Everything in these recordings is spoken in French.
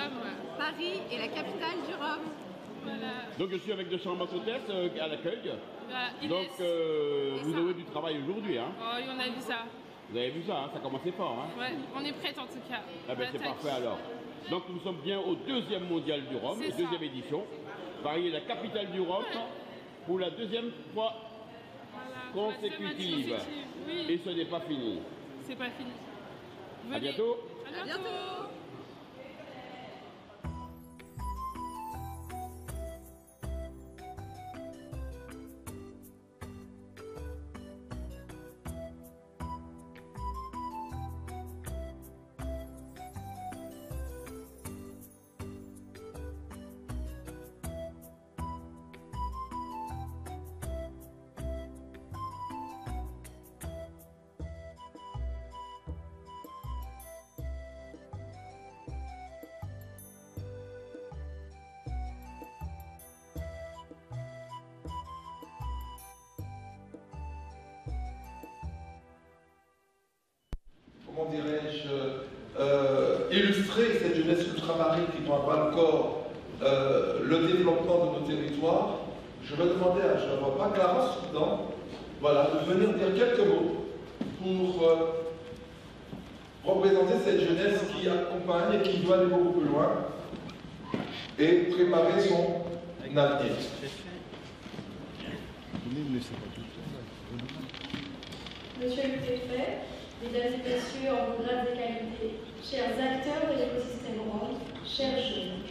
rhum. Paris est la capitale du rhum. Voilà. Donc je suis avec de chambres hôtesses à l'accueil. Voilà, Inès. Donc vous avez du travail aujourd'hui. Hein. Oh, oui, on a vu ça. Vous avez vu ça, hein, ça commençait fort. Hein. Ouais, on est prête en tout cas. Ah ben c'est parfait alors. Donc nous sommes bien au deuxième mondial du rhum, deuxième édition. Paris est la capitale du rhum pour la deuxième fois consécutive. Oui. Et ce n'est pas fini. C'est pas fini. Venez. À bientôt. À bientôt. Comment dirais-je, illustrer cette jeunesse ultramarine qui prend à bras le corps le développement de nos territoires, je vais demander à, je ne vois pas, Clara Soudan, voilà, de venir dire quelques mots pour représenter cette jeunesse qui accompagne et qui doit aller beaucoup plus loin et préparer son avenir. Monsieur le préfet, mesdames et messieurs en vos grades et qualités, chers acteurs de l'écosystème rhum, chers jeunes,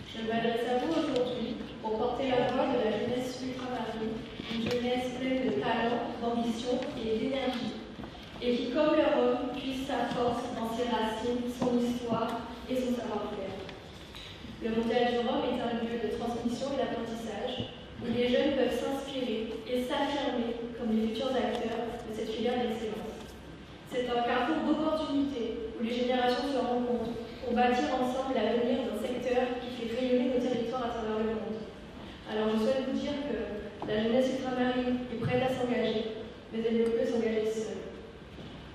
je m'adresse à vous aujourd'hui pour porter la voix de la jeunesse ultramarine, une jeunesse pleine de talent, d'ambition et d'énergie, et qui, comme le rhum, puise sa force dans ses racines, son histoire et son savoir-faire. Le mondial du rhum est un lieu de transmission et d'apprentissage, où les jeunes peuvent s'inspirer et s'affirmer comme les futurs acteurs de cette filière d'excellence. C'est un carrefour d'opportunités où les générations se rencontrent pour bâtir ensemble l'avenir d'un secteur qui fait rayonner nos territoires à travers le monde. Alors je souhaite vous dire que la jeunesse ultramarine est prête à s'engager, mais elle ne peut s'engager seule.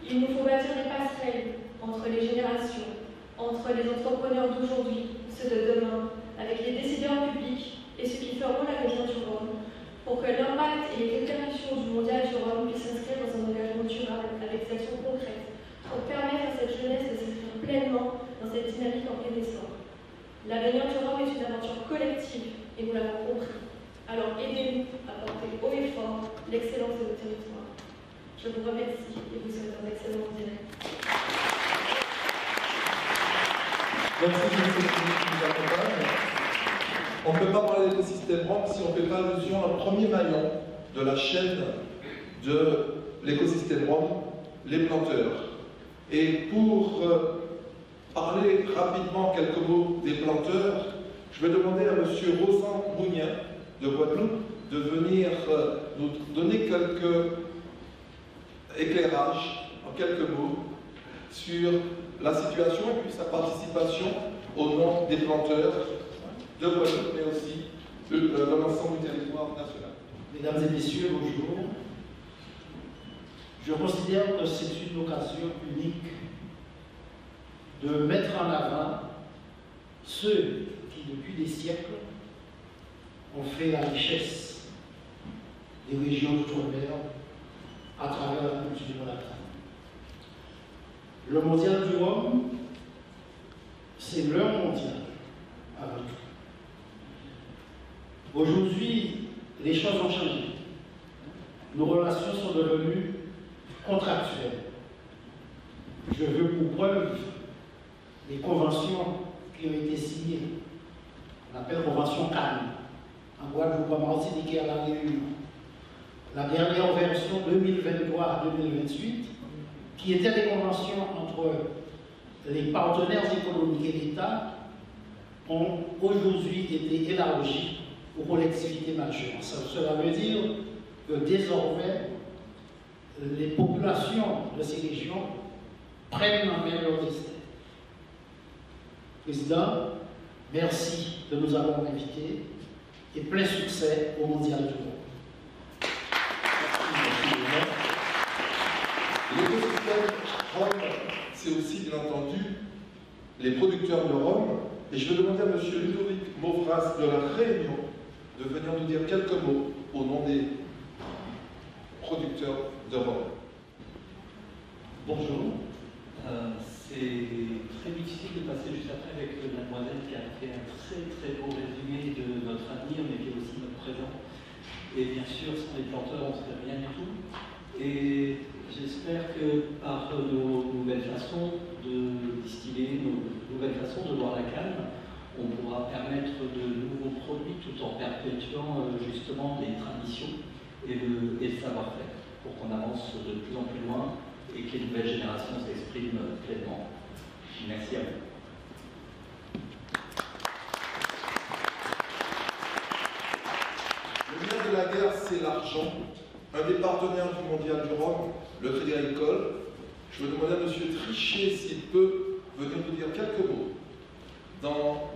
Il nous faut bâtir des passerelles entre les générations, entre les entrepreneurs d'aujourd'hui, ceux de demain, avec les décideurs publics et ceux qui feront l'avenir du rhum, pour que l'impact et les répercussions du mondial du rhum puissent s'inscrire dans un engagement durable avec des actions concrètes, pour permettre à cette jeunesse de s'inscrire pleinement dans cette dynamique en plein essor. L'avenir du rhum est une aventure collective et nous l'avons compris. Alors aidez-nous à porter haut et fort l'excellence de nos territoires. Je vous remercie et vous souhaite un excellent direct. Merci pour ceux qui nous accompagnent. On ne peut pas parler d'écosystème rhum si on ne fait pas allusion au premier maillon de la chaîne de l'écosystème rhum, les planteurs. Et pour parler rapidement quelques mots des planteurs, je vais demander à M. Rosan Mougnin de Guadeloupe de venir nous donner quelques éclairages, en quelques mots, sur la situation et puis sa participation au nom des planteurs de Guadeloupe, mais aussi de l'ensemble du territoire national. Mesdames et messieurs, bonjour. Je considère que c'est une occasion unique de mettre en avant ceux qui, depuis des siècles, ont fait la richesse des régions d'outre-mer à travers la culture de la terre. Le mondial du rhum, c'est leur mondial avant tout. Aujourd'hui, les choses ont changé. Nos relations sont devenues contractuelles. Je veux pour preuve les conventions qui ont été signées. On appelle convention Cannes, en Guadeloupe, en Martinique et à La Réunion. La dernière version 2023-2028, qui était des conventions entre les partenaires économiques et l'État, ont aujourd'hui été élargies aux collectivités majeures. Cela veut dire que désormais, les populations de ces régions prennent en main leur destin. Président, merci de nous avoir invités et plein succès au Mondial du Rhum. L'écosystème rhum, c'est aussi bien entendu les producteurs de rhum Et je vais demander à M. Ludovic Mauvras de la Réunion de venir nous dire quelques mots au nom des producteurs de rhum. Bonjour. C'est très difficile de passer juste après avec mademoiselle qui a fait un très beau résumé de notre avenir, mais qui est aussi notre présent. Et bien sûr, sans les planteurs, on ne serait rien du tout. Et j'espère que par nos nouvelles façons de distiller, nos nouvelles façons de boire la canne, on pourra permettre de nouveaux produits tout en perpétuant justement les traditions et le savoir-faire pour qu'on avance de plus en plus loin et que les nouvelles générations s'expriment pleinement. Merci à vous. Le nerf de la guerre, c'est l'argent. Un des partenaires du Mondial du Rhum, le Crédit Agricole, je vais demander à M. Trichet s'il peut venir nous dire quelques mots dans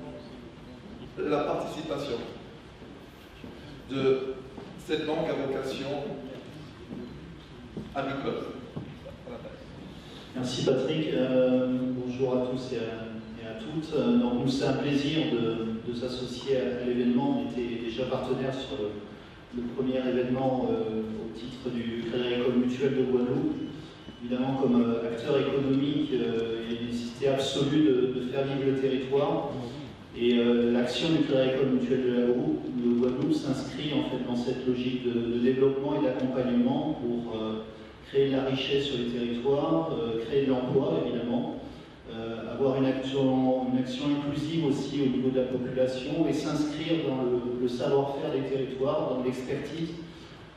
la participation de cette banque à vocation agricole. Merci Patrick, bonjour à tous et à toutes. Donc, nous, c'est un plaisir de s'associer à l'événement. On était déjà partenaires sur le premier événement au titre du Crédit Agricole Mutuel de Guadeloupe. Évidemment, comme acteur économique, il y a une nécessité absolue de faire vivre le territoire. Et l'action du Crédit Agricole Mutuel de Guadeloupe s'inscrit en fait dans cette logique de développement et d'accompagnement pour créer de la richesse sur les territoires, créer de l'emploi évidemment, avoir une action inclusive aussi au niveau de la population et s'inscrire dans le savoir-faire des territoires, dans l'expertise,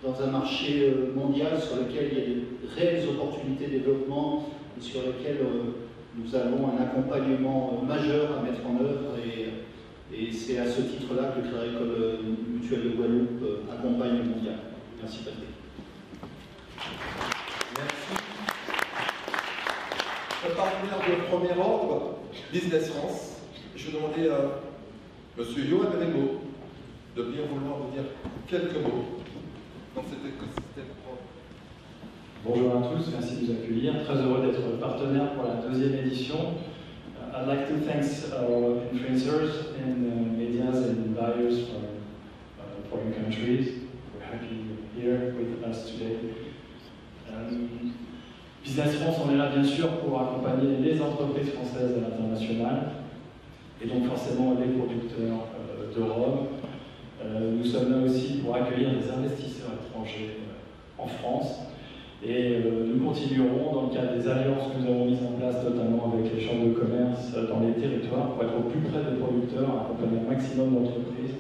dans un marché mondial sur lequel il y a de réelles opportunités de développement et sur lequel nous avons un accompagnement majeur à mettre en œuvre et c'est à ce titre-là que le Crédit Agricole Mutuel de Guadeloupe accompagne le mondial. Merci Patrick. Merci. Un partenaire de premier ordre, Business France. Je vais demander à M. Johan Rego de bien vouloir vous dire quelques mots dans cet écosystème. Bonjour à tous, merci de nous accueillir. Très heureux d'être partenaire pour la deuxième édition. I'd like to thank our influencers and medias and buyers from foreign countries. We're happy you're here with us today. Business France, on est là bien sûr pour accompagner les entreprises françaises à l'international et donc forcément les producteurs de rhum. Nous sommes là aussi pour accueillir des investisseurs étrangers en France. Et nous continuerons dans le cadre des alliances que nous avons mises en place, notamment avec les chambres de commerce dans les territoires, pour être au plus près des producteurs, accompagner un maximum d'entreprises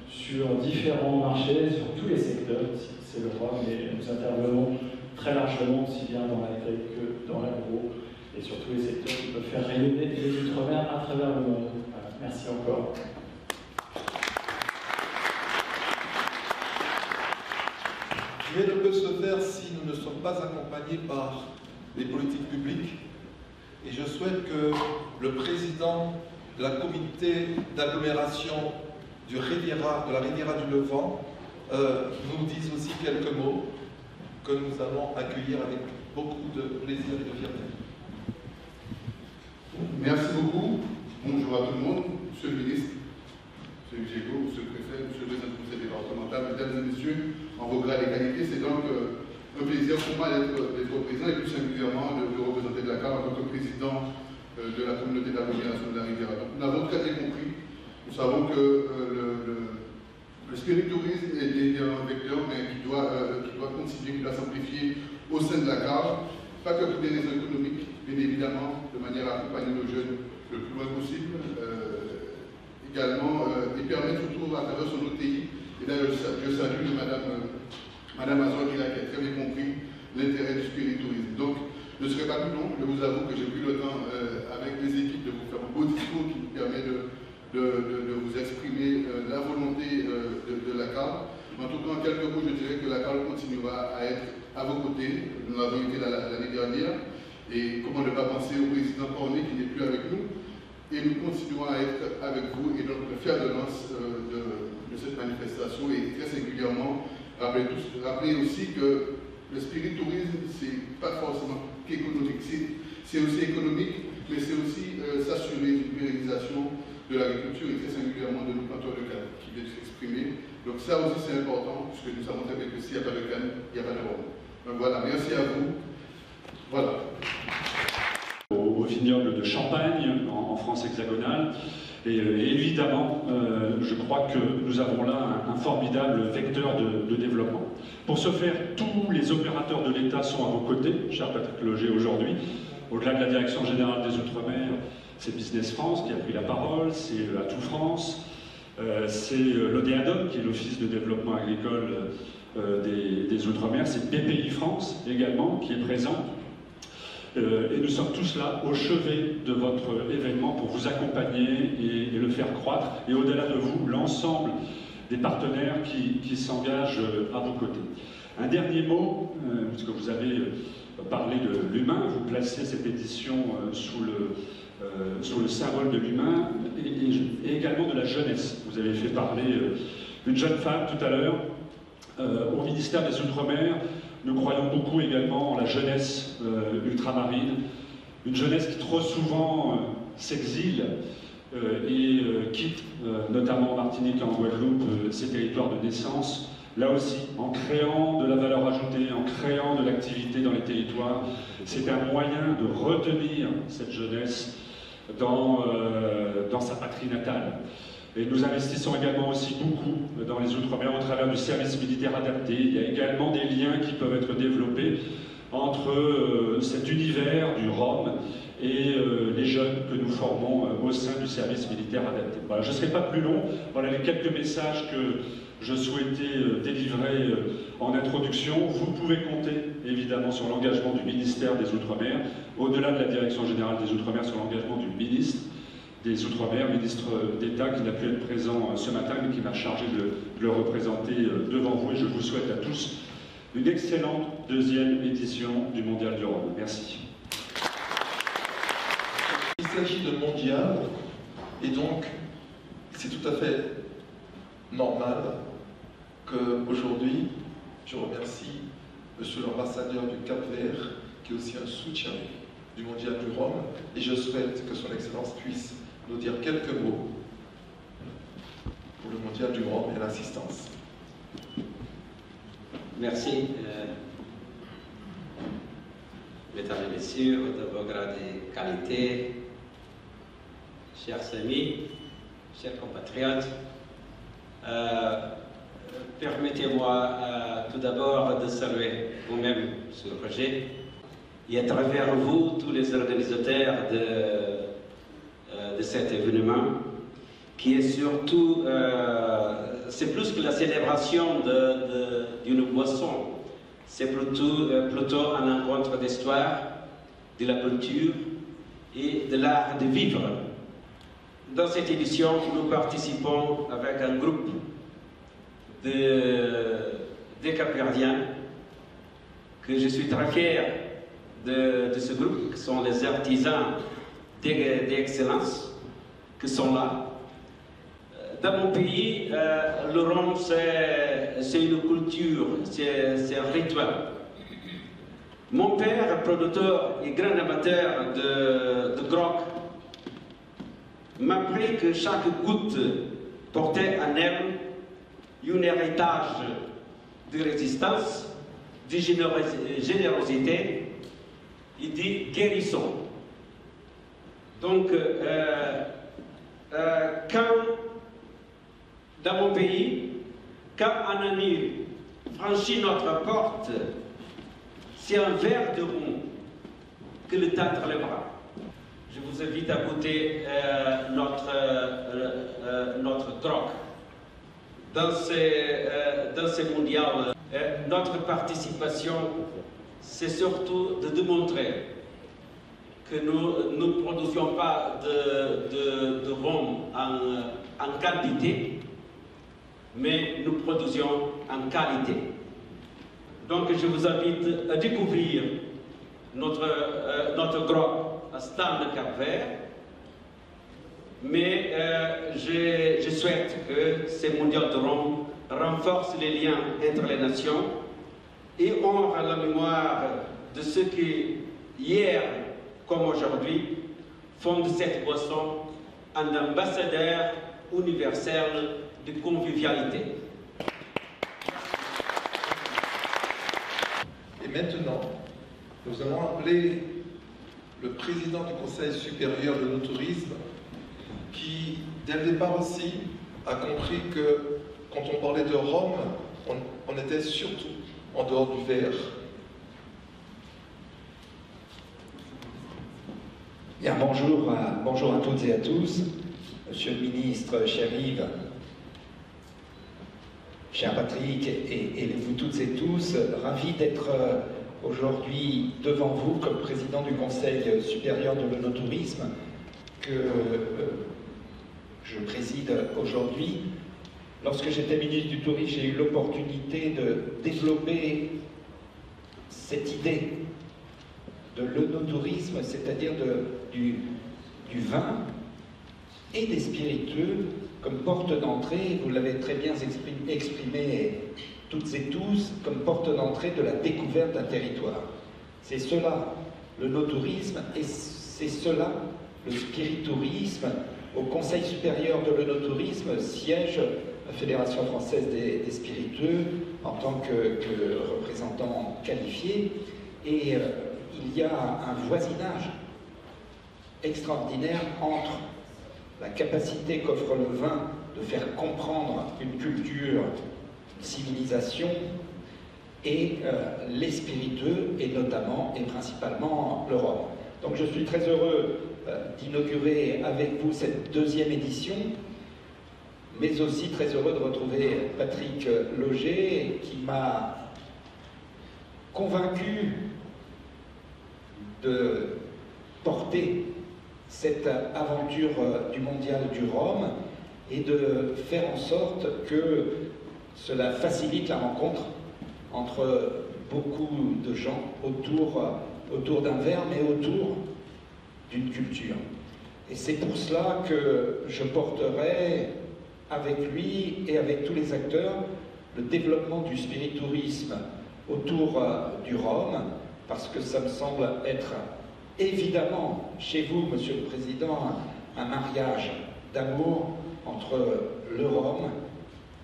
sur différents marchés, sur tous les secteurs, si c'est le rhum, mais nous intervenons très largement, aussi bien dans l'agri que dans l'agro, et sur tous les secteurs qui peuvent faire rayonner les outre-mer à travers le monde. Voilà. Merci encore. Rien ne peut se faire si nous ne sommes pas accompagnés par les politiques publiques. Et je souhaite que le président de la comité d'agglomération de la Riviera du Levant nous dise aussi quelques mots que nous allons accueillir avec beaucoup de plaisir et de fierté. Merci beaucoup. Bonjour à tout le monde, Monsieur le ministre, Monsieur Diego, Monsieur le préfet, Monsieur le président du conseil départemental, mesdames et messieurs, en regret à l'égalité, c'est donc un plaisir pour moi d'être présent et plus singulièrement de représenter Dakar en tant que président de la communauté d'agglomération de la Riviera. Donc, nous avons très bien compris, nous savons que le spiritourisme est un vecteur mais qui doit continuer, qui doit s'amplifier au sein de Dakar, pas que pour des raisons économiques, bien évidemment, de manière à accompagner nos jeunes le plus loin possible, également, et permettre surtout à travers son OTI, et là je salue Madame Azor qui a très bien compris l'intérêt du spiritourisme. Donc, je ne serai pas plus long, je vous avoue que j'ai pris le temps avec les équipes de vous faire un beau discours qui nous permet de vous exprimer la volonté de la CAR. En tout cas, en quelques mots, je dirais que la CAR continuera à être à vos côtés. Nous l'avons été l'année dernière. Et comment ne pas penser au président Cornet qui n'est plus avec nous. Et nous continuerons à être avec vous et donc le fer de lance de cette manifestation. Et très singulièrement, rappelez aussi que le spiritourisme, c'est pas forcément qu'économique. C'est aussi économique, mais c'est aussi s'assurer d'une pérennisation de de l'agriculture et très singulièrement de nos planteurs de canne qui viennent s'exprimer. Donc ça aussi c'est important, puisque nous savons très bien que s'il n'y a pas de canne, il n'y a pas de rhum. Donc voilà, merci à vous. Voilà. Au vignoble de Champagne, en France hexagonale. Et évidemment, je crois que nous avons là un formidable vecteur de développement. Pour ce faire, tous les opérateurs de l'État sont à vos côtés, cher Patrick Loger, aujourd'hui. Au-delà de la Direction Générale des Outre-mer, c'est Business France qui a pris la parole, c'est Atout France, c'est l'ODEADOM, qui est l'Office de développement agricole des Outre-mer, c'est BPI France également, qui est présent. Et nous sommes tous là au chevet de votre événement pour vous accompagner et le faire croître. Et au-delà de vous, l'ensemble des partenaires qui s'engagent à vos côtés. Un dernier mot, puisque vous avez parlé de l'humain, vous placez cette édition sous le symbole de l'humain et également de la jeunesse. Vous avez fait parler une jeune femme tout à l'heure au ministère des Outre-mer. Nous croyons beaucoup également en la jeunesse ultramarine, une jeunesse qui trop souvent s'exile et quitte, notamment en Martinique et en Guadeloupe, ces territoires de naissance. Là aussi, en créant de la valeur ajoutée, en créant de l'activité dans les territoires, c'est un moyen de retenir cette jeunesse dans sa patrie natale. Et nous investissons également aussi beaucoup dans les Outre-mer au travers du service militaire adapté. Il y a également des liens qui peuvent être développés entre cet univers du Rhum et les jeunes que nous formons au sein du service militaire adapté. Voilà, je ne serai pas plus long. Voilà les quelques messages que je souhaitais délivrer en introduction. Vous pouvez compter évidemment sur l'engagement du ministère des Outre-mer, au-delà de la Direction Générale des Outre-mer, sur l'engagement du ministre des Outre-mer, ministre d'État, qui n'a pu être présent ce matin, mais qui m'a chargé de le représenter devant vous. Et je vous souhaite à tous une excellente deuxième édition du Mondial du Rhum. Merci. Il s'agit de mondial, et donc c'est tout à fait normal qu'aujourd'hui, je remercie Monsieur l'ambassadeur du Cap-Vert, qui est aussi un soutien du Mondial du Rhum, et je souhaite que son Excellence puisse nous dire quelques mots pour le Mondial du Rhum et l'assistance. Merci, mesdames et messieurs, de vos grades et qualités, chers amis, chers compatriotes. Permettez-moi tout d'abord de saluer vous-même, M. Roger, et à travers vous, tous les organisateurs de cet événement, qui est surtout, c'est plus que la célébration d'une boisson, c'est plutôt un encontre d'histoire, de la culture et de l'art de vivre. Dans cette édition, nous participons avec un groupe des Cap-Verdiens, que je suis très fier de ce groupe, qui sont les artisans d'excellence, qui sont là. Dans mon pays, le rhum, c'est une culture, c'est un rituel. Mon père, producteur et grand amateur de grog, m'a appris que chaque goutte portait en elle un héritage de résistance, de générosité et de guérison. Donc, quand, dans mon pays, quand un ami franchit notre porte, c'est un verre de rhum que le tendre les bras. Je vous invite à goûter notre grog. Dans ces mondiales, notre participation, c'est surtout de démontrer que nous ne produisions pas de rhum en quantité, mais nous produisions en qualité. Donc je vous invite à découvrir notre grog à Stand Cap-Vert, mais je souhaite que ces mondiaux de rhum renforcent les liens entre les nations et honrent la mémoire de ceux qui, hier comme aujourd'hui, font de cette boisson un ambassadeur universel de convivialité. Et maintenant, nous allons appeler le président du Conseil supérieur de l'Notourisme, qui, dès le départ aussi, a compris que quand on parlait de Rome, on était surtout en dehors du verre. Bien, bonjour à toutes et à tous, Monsieur le ministre, cher Yves, cher Patrick, et vous toutes et tous, ravi d'être aujourd'hui devant vous comme président du Conseil supérieur de l'Onotourisme que je préside aujourd'hui. Lorsque j'étais ministre du Tourisme, j'ai eu l'opportunité de développer cette idée de l'onotourisme, c'est-à-dire du vin et des spiritueux comme porte d'entrée, vous l'avez très bien exprimé toutes et tous, comme porte d'entrée de la découverte d'un territoire. C'est cela l'onotourisme et c'est cela le spiritourisme. Au Conseil supérieur de l'onotourisme siège la Fédération française des spiritueux en tant que représentant qualifié, et il y a un voisinage extraordinaire entre la capacité qu'offre le vin de faire comprendre une culture, une civilisation, et les spiritueux, et notamment et principalement le rhum. Donc je suis très heureux d'inaugurer avec vous cette deuxième édition, mais aussi très heureux de retrouver Patrick Loger, qui m'a convaincu de porter cette aventure du mondial du rhum et de faire en sorte que cela facilite la rencontre entre beaucoup de gens autour d'un verre, mais autour d'une culture. Et c'est pour cela que je porterai avec lui et avec tous les acteurs le développement du spiritourisme autour du rhum, parce que ça me semble être évidemment chez vous, Monsieur le Président, un mariage d'amour entre le rhum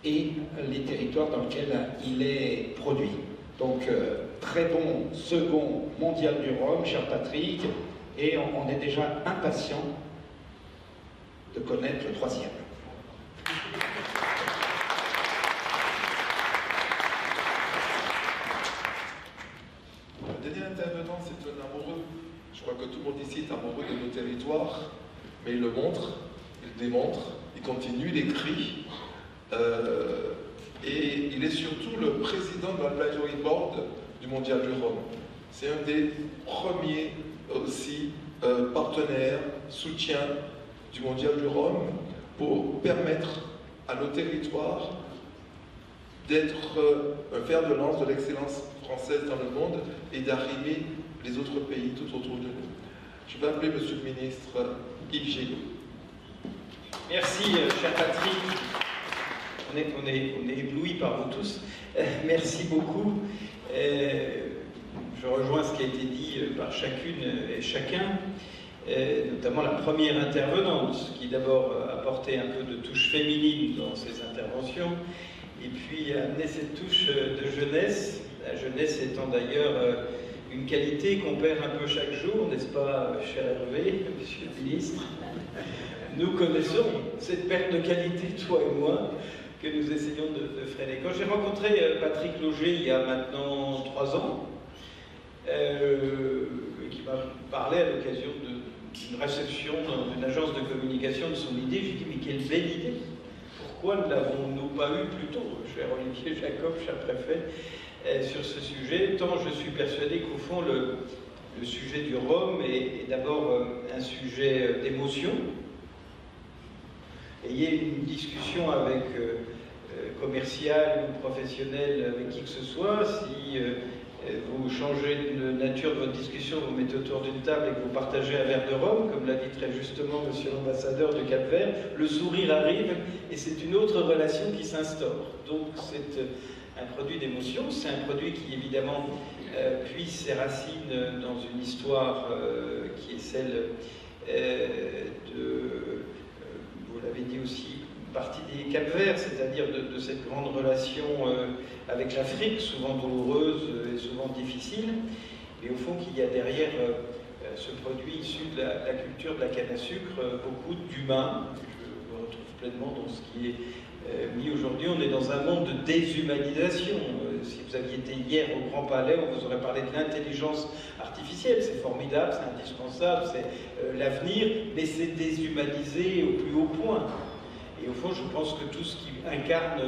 et les territoires dans lesquels il est produit. Donc, très bon second mondial du rhum, cher Patrick, et on est déjà impatient de connaître le troisième. Le dernier intervenant, c'est un amoureux. Je crois que tout le monde ici est amoureux de nos territoires, mais il le montre, il le démontre, il continue, il écrit, et il est surtout le président de l'Advisory Board du Mondial du Rhum. C'est un des premiers aussi partenaires, soutiens du Mondial du Rhum pour permettre à nos territoires d'être un fer de lance de l'excellence française dans le monde et d'arrimer les autres pays tout autour de nous. Je vais appeler Monsieur le ministre Yves Gégaud. Merci, cher Patrick. On est ébloui par vous tous. Merci beaucoup. Je rejoins ce qui a été dit par chacune et chacun, notamment la première intervenante, qui d'abord a apporté un peu de touche féminine dans ses interventions, et puis a amené cette touche de jeunesse, la jeunesse étant d'ailleurs une qualité qu'on perd un peu chaque jour, n'est-ce pas, cher Hervé, Monsieur le ministre? Nous connaissons cette perte de qualité, toi et moi, que nous essayons de freiner. Quand j'ai rencontré Patrick Loger il y a maintenant 3 ans, qui m'a parlé à l'occasion d'une réception dans une agence de communication de son idée, j'ai dit mais quelle belle idée! Pourquoi ne l'avons-nous pas eu plus tôt, cher Olivier Jacob, cher préfet, sur ce sujet, tant je suis persuadé qu'au fond le sujet du rhum est d'abord un sujet d'émotion. Ayez une discussion avec commercial ou professionnel, avec qui que ce soit, si vous changez de nature de votre discussion, vous mettez autour d'une table et que vous partagez un verre de rhum, comme l'a dit très justement Monsieur l'ambassadeur de Cap-Vert, le sourire arrive et c'est une autre relation qui s'instaure. Donc c'est un produit d'émotion, c'est un produit qui évidemment puise ses racines dans une histoire qui est celle de avez dit aussi partie des Cap-Verts, c'est-à-dire de cette grande relation avec l'Afrique, souvent douloureuse et souvent difficile, et au fond qu'il y a derrière ce produit issu de la culture de la canne à sucre beaucoup d'humain. Je me retrouve pleinement dans ce qui est mis aujourd'hui. On est dans un monde de déshumanisation. Si vous aviez été hier au Grand Palais, on vous aurait parlé de l'intelligence artificielle. C'est formidable, c'est indispensable, c'est l'avenir, mais c'est déshumanisé au plus haut point. Et au fond, je pense que tout ce qui incarne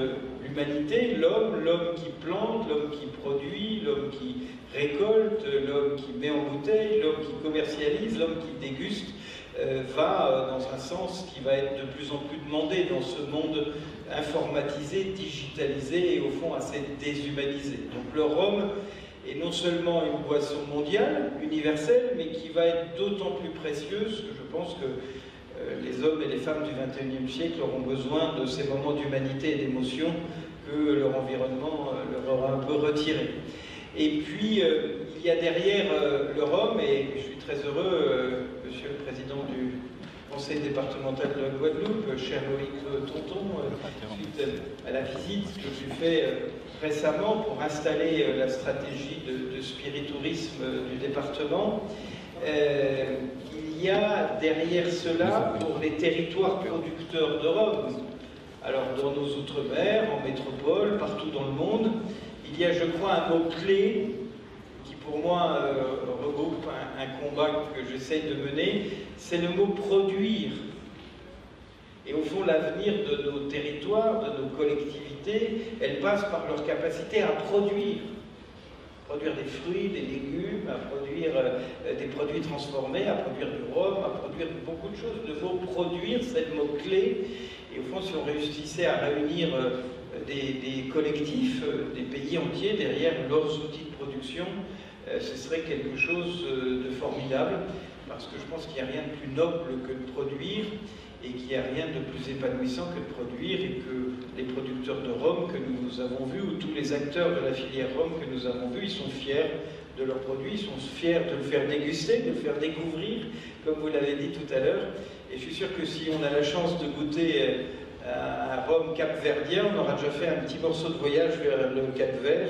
l'humanité, l'homme qui plante, l'homme qui produit, l'homme qui récolte, l'homme qui met en bouteille, l'homme qui commercialise, l'homme qui déguste, va dans un sens qui va être de plus en plus demandé dans ce monde informatisé, digitalisé et au fond assez déshumanisé. Donc le rhum est non seulement une boisson mondiale, universelle, mais qui va être d'autant plus précieuse que je pense que les hommes et les femmes du XXIe siècle auront besoin de ces moments d'humanité et d'émotion que leur environnement leur aura un peu retiré. Et puis, il y a derrière le rhum, et je suis très heureux, Monsieur le Président du Conseil départemental de la Guadeloupe, cher Loïc Tonton, suite à la visite que j'ai faite récemment pour installer la stratégie de spiritourisme du département, il y a derrière cela, pour les territoires producteurs de rhum, alors dans nos outre-mer, en métropole, partout dans le monde, il y a, je crois, un mot-clé qui, pour moi, regroupe un combat que j'essaye de mener, c'est le mot « produire ». Et au fond, l'avenir de nos territoires, de nos collectivités, elle passe par leur capacité à produire. Produire des fruits, des légumes, à produire des produits transformés, à produire du rhum, à produire beaucoup de choses. Le mot « produire », c'est le mot-clé. Et au fond, si on réussissait à réunir des collectifs, des pays entiers derrière leurs outils de production, ce serait quelque chose de formidable, parce que je pense qu'il n'y a rien de plus noble que de produire, et qu'il n'y a rien de plus épanouissant que de produire, et que les producteurs de rhum que nous avons vus, ou tous les acteurs de la filière rhum que nous avons vus, ils sont fiers de leurs produits, ils sont fiers de le faire déguster, de le faire découvrir, comme vous l'avez dit tout à l'heure. Et je suis sûr que si on a la chance de goûter un rhum capverdien, on aura déjà fait un petit morceau de voyage vers le Cap-Vert,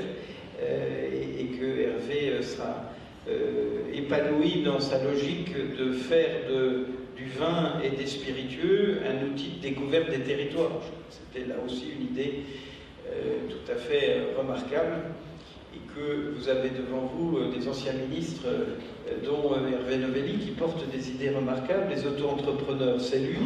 et que Hervé sera épanoui dans sa logique de faire du vin et des spiritueux un outil de découverte des territoires. C'était là aussi une idée tout à fait remarquable, et que vous avez devant vous des anciens ministres, dont Hervé Novelli, qui portent des idées remarquables. Les auto-entrepreneurs, c'est lui.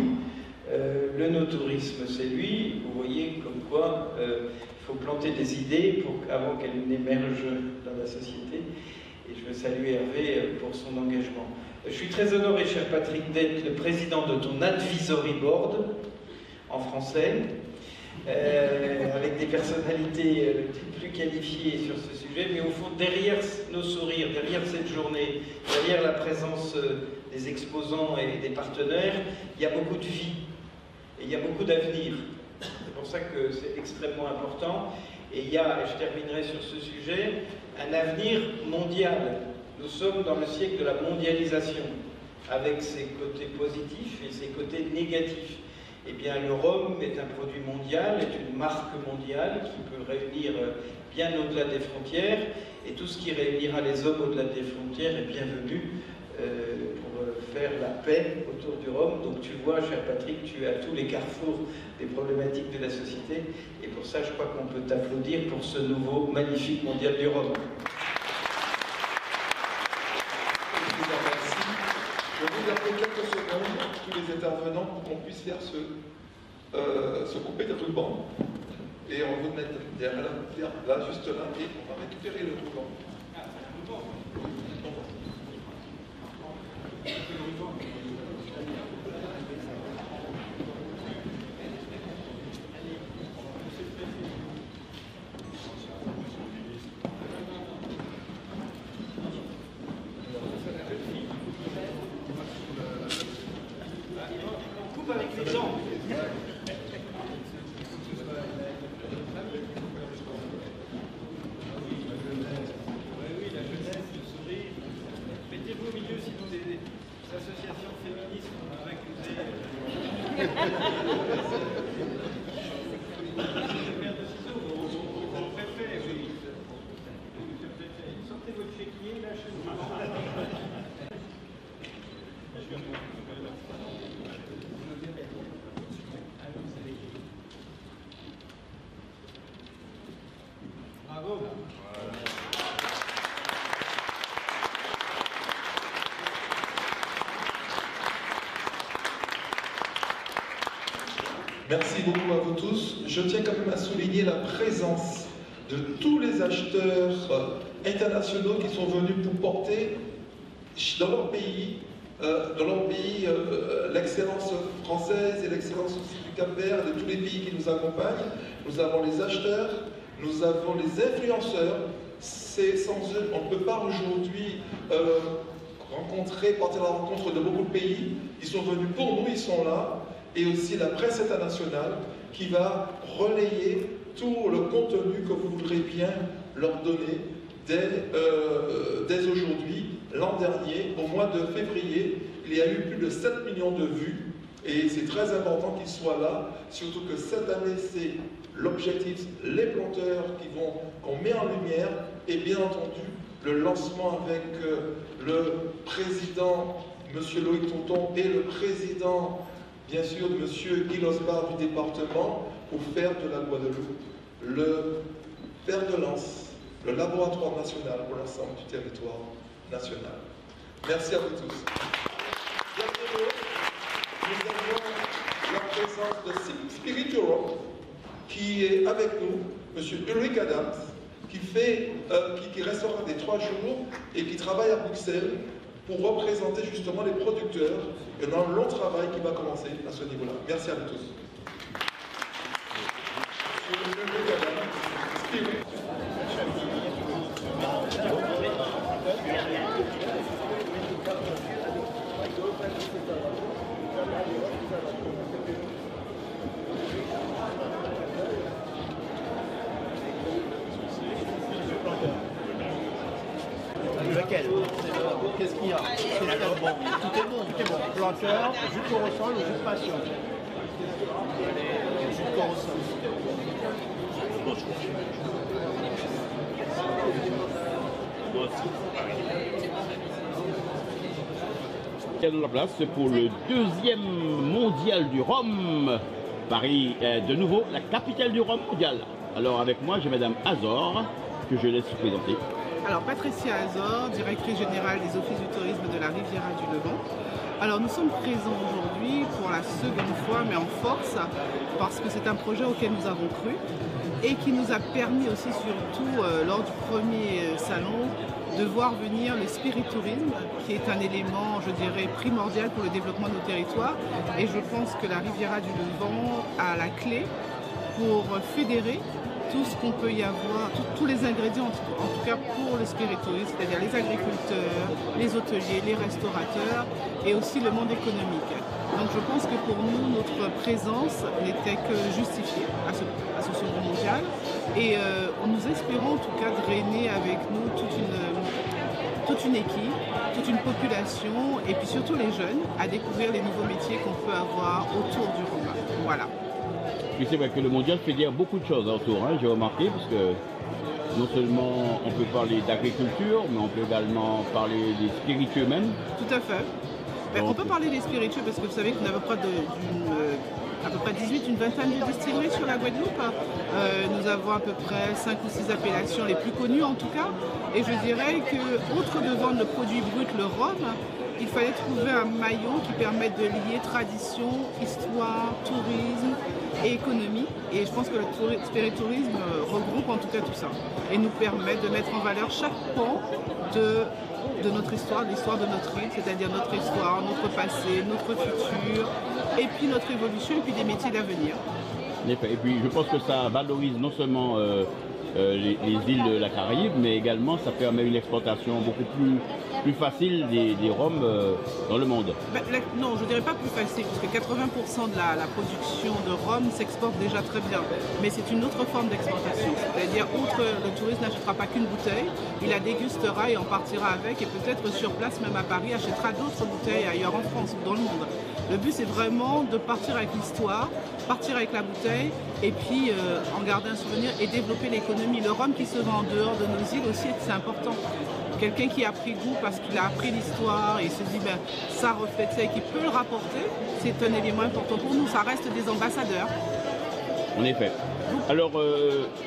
Le no-tourisme, c'est lui. Vous voyez comme quoi il faut planter des idées avant qu'elles n'émergent dans la société. Et je veux saluer Hervé pour son engagement. Je suis très honoré, cher Patrick, d'être le président de ton advisory board, en français, avec des personnalités plus qualifiées sur ce sujet, mais au fond, derrière nos sourires, derrière cette journée, derrière la présence des exposants et des partenaires, il y a beaucoup de vie, et il y a beaucoup d'avenir. C'est pour ça que c'est extrêmement important. Et il y a, et je terminerai sur ce sujet, un avenir mondial. Nous sommes dans le siècle de la mondialisation, avec ses côtés positifs et ses côtés négatifs. Eh bien, le rhum est un produit mondial, est une marque mondiale qui peut réunir bien au-delà des frontières, et tout ce qui réunira les hommes au-delà des frontières est bienvenu pour faire la paix autour du rhum. Donc tu vois, cher Patrick, tu es à tous les carrefours des problématiques de la société, et pour ça, je crois qu'on peut t'applaudir pour ce nouveau magnifique mondial du rhum. Je vais vous appeler quelques secondes, tous les intervenants, pour qu'on puisse faire se couper de ruban. Et on va vous mettre derrière là, juste là, et on va récupérer le ruban. On coupe avec les dents. Oui, la jeunesse, le sourire. Mettez-vous au milieu, sinon des associations Bravo. Merci beaucoup à vous tous. Je tiens quand même à souligner la présence de tous les acheteurs internationaux qui sont venus pour porter dans leur pays l'excellence française et l'excellence aussi du Cap-Vert, de tous les pays qui nous accompagnent. Nous avons les acheteurs, nous avons les influenceurs. Sans eux, on ne peut pas aujourd'hui porter la rencontre de beaucoup de pays. Ils sont venus pour nous, ils sont là. Et aussi la presse internationale qui va relayer tout le contenu que vous voudrez bien leur donner dès aujourd'hui. L'an dernier, au mois de février, il y a eu plus de 7 millions de vues et c'est très important qu'ils soient là, surtout que cette année c'est l'objectif, les planteurs qu'on met en lumière et bien entendu le lancement avec le président M. Loïc Tonton et le président bien sûr de M. Guy Losbar du département pour faire de la Guadeloupe le fer de lance, le laboratoire national pour l'ensemble du territoire national. Merci à vous tous. Bienvenue. Nous avons la présence de Spirit Europe qui est avec nous, M. Ulrich Adams, qui restera des 3 jours et qui travaille à Bruxelles pour représenter justement les producteurs et dans le long travail qui va commencer à ce niveau-là. Merci à vous tous. Lequel? Qu'est-ce qu'il y a? Tout est bon, tout est bon. Planteur, jus de corosol ou jus de passion? Jus de corosol. De la place pour le 2e mondial du rhum. Paris est de nouveau la capitale du rhum mondial. Alors avec moi, j'ai Madame Azor, que je laisse vous présenter. Alors Patricia Azor, directrice générale des offices du tourisme de la Riviera du Levant. Alors nous sommes présents aujourd'hui pour la seconde fois, mais en force, parce que c'est un projet auquel nous avons cru et qui nous a permis aussi, surtout lors du premier salon, de voir venir le spiritourisme, qui est un élément, je dirais, primordial pour le développement de nos territoires. Et je pense que la Riviera du Levant a la clé pour fédérer tout ce qu'on peut y avoir, tous les ingrédients en tout cas pour le spiritourisme, c'est-à-dire les agriculteurs, les hôteliers, les restaurateurs et aussi le monde économique. Donc je pense que pour nous, notre présence n'était que justifiée à ce second mondial et nous espérons en tout cas drainer avec nous toute une équipe, toute une population et puis surtout les jeunes à découvrir les nouveaux métiers qu'on peut avoir autour du rhum. Voilà. Puis c'est vrai que le mondial fait dire beaucoup de choses autour, hein, j'ai remarqué, parce que non seulement on peut parler d'agriculture, mais on peut également parler des spiritueux même. Tout à fait. Donc, on peut parler des spiritueux parce que vous savez qu'on a à peu près 18, une vingtaine de distilleries sur la Guadeloupe. Nous avons à peu près 5 ou 6 appellations les plus connues en tout cas. Et je dirais que, outre de vendre le produit brut, le rhum, il fallait trouver un maillon qui permette de lier tradition, histoire, tourisme et économie. Et je pense que le spiritourisme regroupe en tout cas tout ça et nous permet de mettre en valeur chaque pan de notre histoire, l'histoire de notre île, c'est-à-dire notre histoire, notre passé, notre futur, et puis notre évolution, et puis des métiers d'avenir. Et puis je pense que ça valorise non seulement les îles de la Caraïbe, mais également ça permet une exportation beaucoup plus facile des rhums dans le monde. Non, je ne dirais pas plus facile, parce que 80% de la production de rhum s'exporte déjà très bien. Mais c'est une autre forme d'exportation. C'est-à-dire, outre le touriste n'achètera pas qu'une bouteille, il la dégustera et en partira avec, et peut-être sur place, même à Paris, achètera d'autres bouteilles ailleurs en France ou dans le monde. Le but, c'est vraiment de partir avec l'histoire, partir avec la bouteille, et puis en garder un souvenir et développer l'économie. Le rhum qui se vend en dehors de nos îles aussi, c'est important. Quelqu'un qui a pris goût parce qu'il a appris l'histoire et se dit ben, ça reflète ça et qui peut le rapporter, c'est un élément important pour nous. Ça reste des ambassadeurs. En effet. Alors,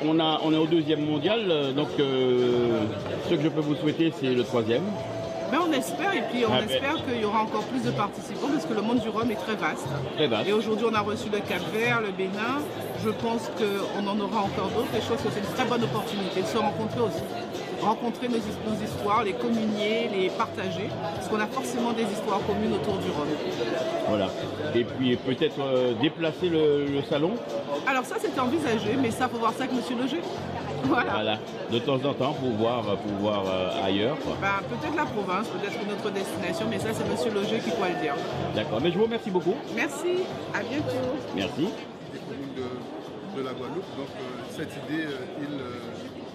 on est au 2e mondial, donc ce que je peux vous souhaiter, c'est le 3e. Ben, on espère, et puis on espère qu'il y aura encore plus de participants, parce que le monde du rhum est très vaste. Très vaste. Et aujourd'hui, on a reçu le Cap-Vert, le Bénin. Je pense qu'on en aura encore d'autres, et je pense que c'est une très bonne opportunité de se rencontrer aussi. Rencontrer nos histoires, les communier, les partager, parce qu'on a forcément des histoires communes autour du rhum. Voilà. Et puis peut-être déplacer le salon. Alors ça, c'était envisagé, mais ça, faut voir ça avec M. Loger. Voilà. De temps en temps, pour voir ailleurs. Ben, peut-être la province, peut-être une autre destination, mais ça, c'est M. Loger qui pourra le dire. D'accord, mais je vous remercie beaucoup. Merci, à bientôt. Merci. Des communes de la Guadeloupe, donc cette idée, île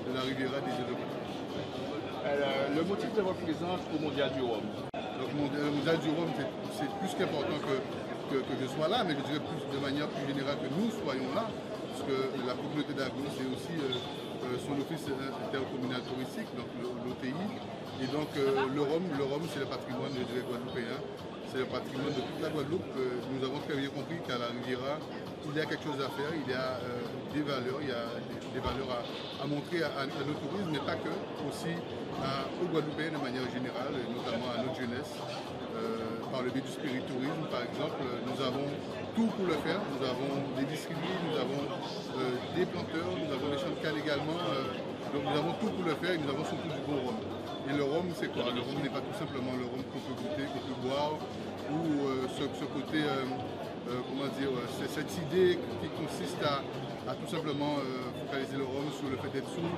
de la Riviera des îles de Guadeloupe. Le motif de votre présence au Mondial du Rhum. Donc le Mondial du Rhum, c'est plus qu'important que je sois là, mais je dirais plus de manière plus générale que nous soyons là, parce que la communauté d'Aglo, c'est aussi son office intercommunal touristique, donc l'OTI. Et donc le Rhum, c'est le patrimoine, je dirais, guadeloupéen. C'est le patrimoine de toute la Guadeloupe. Nous avons très bien compris qu'à la Riviera, il y a quelque chose à faire, il y a des valeurs, il y a des valeurs à montrer à nos touristes, mais pas que, aussi aux Guadeloupéens de manière générale, et notamment à notre jeunesse. Par le biais du spiritourisme, par exemple, nous avons tout pour le faire. Nous avons des distributeurs, nous avons des planteurs, nous avons des champs de canne également. Donc nous avons tout pour le faire et nous avons surtout du bon rhum. Et le rhum, c'est quoi? Le rhum n'est pas tout simplement le rhum qu'on peut goûter, qu'on peut boire, ou ce côté, comment dire, c'est cette idée qui consiste à tout simplement focaliser le rhum sur le fait d'être saoul.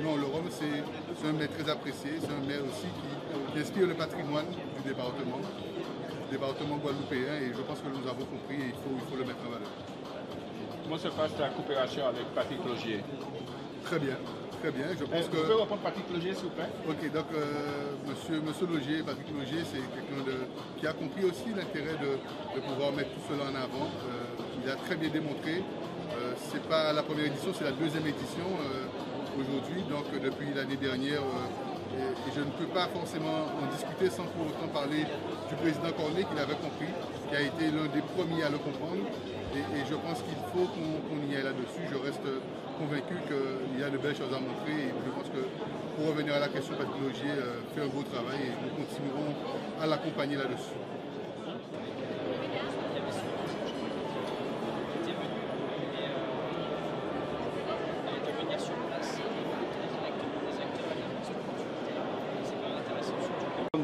Non, le rhum, c'est un mets très apprécié, c'est un mets aussi qui inspire le patrimoine du département guadeloupéen, et je pense que nous avons compris et il faut le mettre en valeur. Comment se passe la coopération avec Patrick Logier? Très bien. Très bien, je pense que... Vous pouvez reprendre Patrick Logier, s'il vous plaît? Ok, donc monsieur Logier, Patrick Logier, c'est quelqu'un qui a compris aussi l'intérêt de pouvoir mettre tout cela en avant. Il a très bien démontré. C'est pas la première édition, c'est la 2e édition aujourd'hui, donc depuis l'année dernière. Et je ne peux pas forcément en discuter sans pour autant parler du président Cornet, qui l'avait compris, qui a été l'un des premiers à le comprendre. Et je pense qu'il faut qu'on y aille là-dessus. Je reste convaincu qu'il y a de belles choses à montrer. Et je pense que, pour revenir à la question, Patrick Logier fait un beau travail et nous continuerons à l'accompagner là-dessus.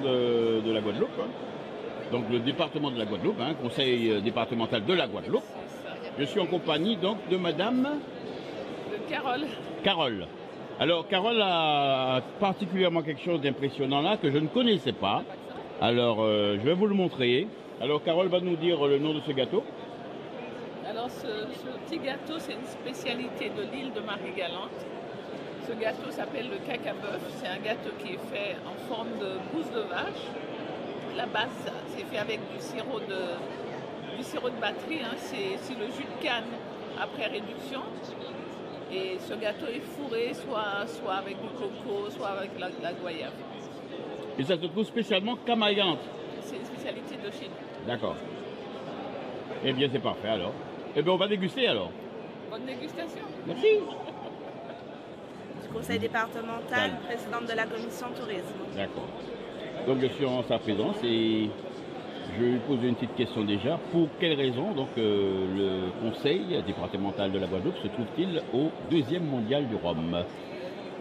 De la Guadeloupe, hein. Donc le département de la Guadeloupe, hein, conseil départemental de la Guadeloupe. Je suis en compagnie donc de madame Carole. Carole. Alors Carole a particulièrement quelque chose d'impressionnant là que je ne connaissais pas. Alors je vais vous le montrer. Alors Carole va nous dire le nom de ce gâteau. Alors ce petit gâteau, c'est une spécialité de l'île de Marie-Galante. Ce gâteau s'appelle le cacabeuf. C'est un gâteau qui est fait en forme de bouse de vache. La base, c'est fait avec du sirop de batterie. Hein. C'est le jus de canne après réduction. Et ce gâteau est fourré soit avec du coco, soit avec la goyave. Et ça se trouve spécialement qu'à Marie-Galante? C'est une spécialité de chez nous. D'accord. Eh bien, c'est parfait alors. Eh bien, on va déguster alors. Bonne dégustation. Merci. Conseil départemental, présidente de la commission tourisme. D'accord. Donc je suis en sa présence et je lui pose une petite question déjà. Pour quelle raison donc le conseil départemental de la Guadeloupe se trouve-t-il au 2e mondial du rhum?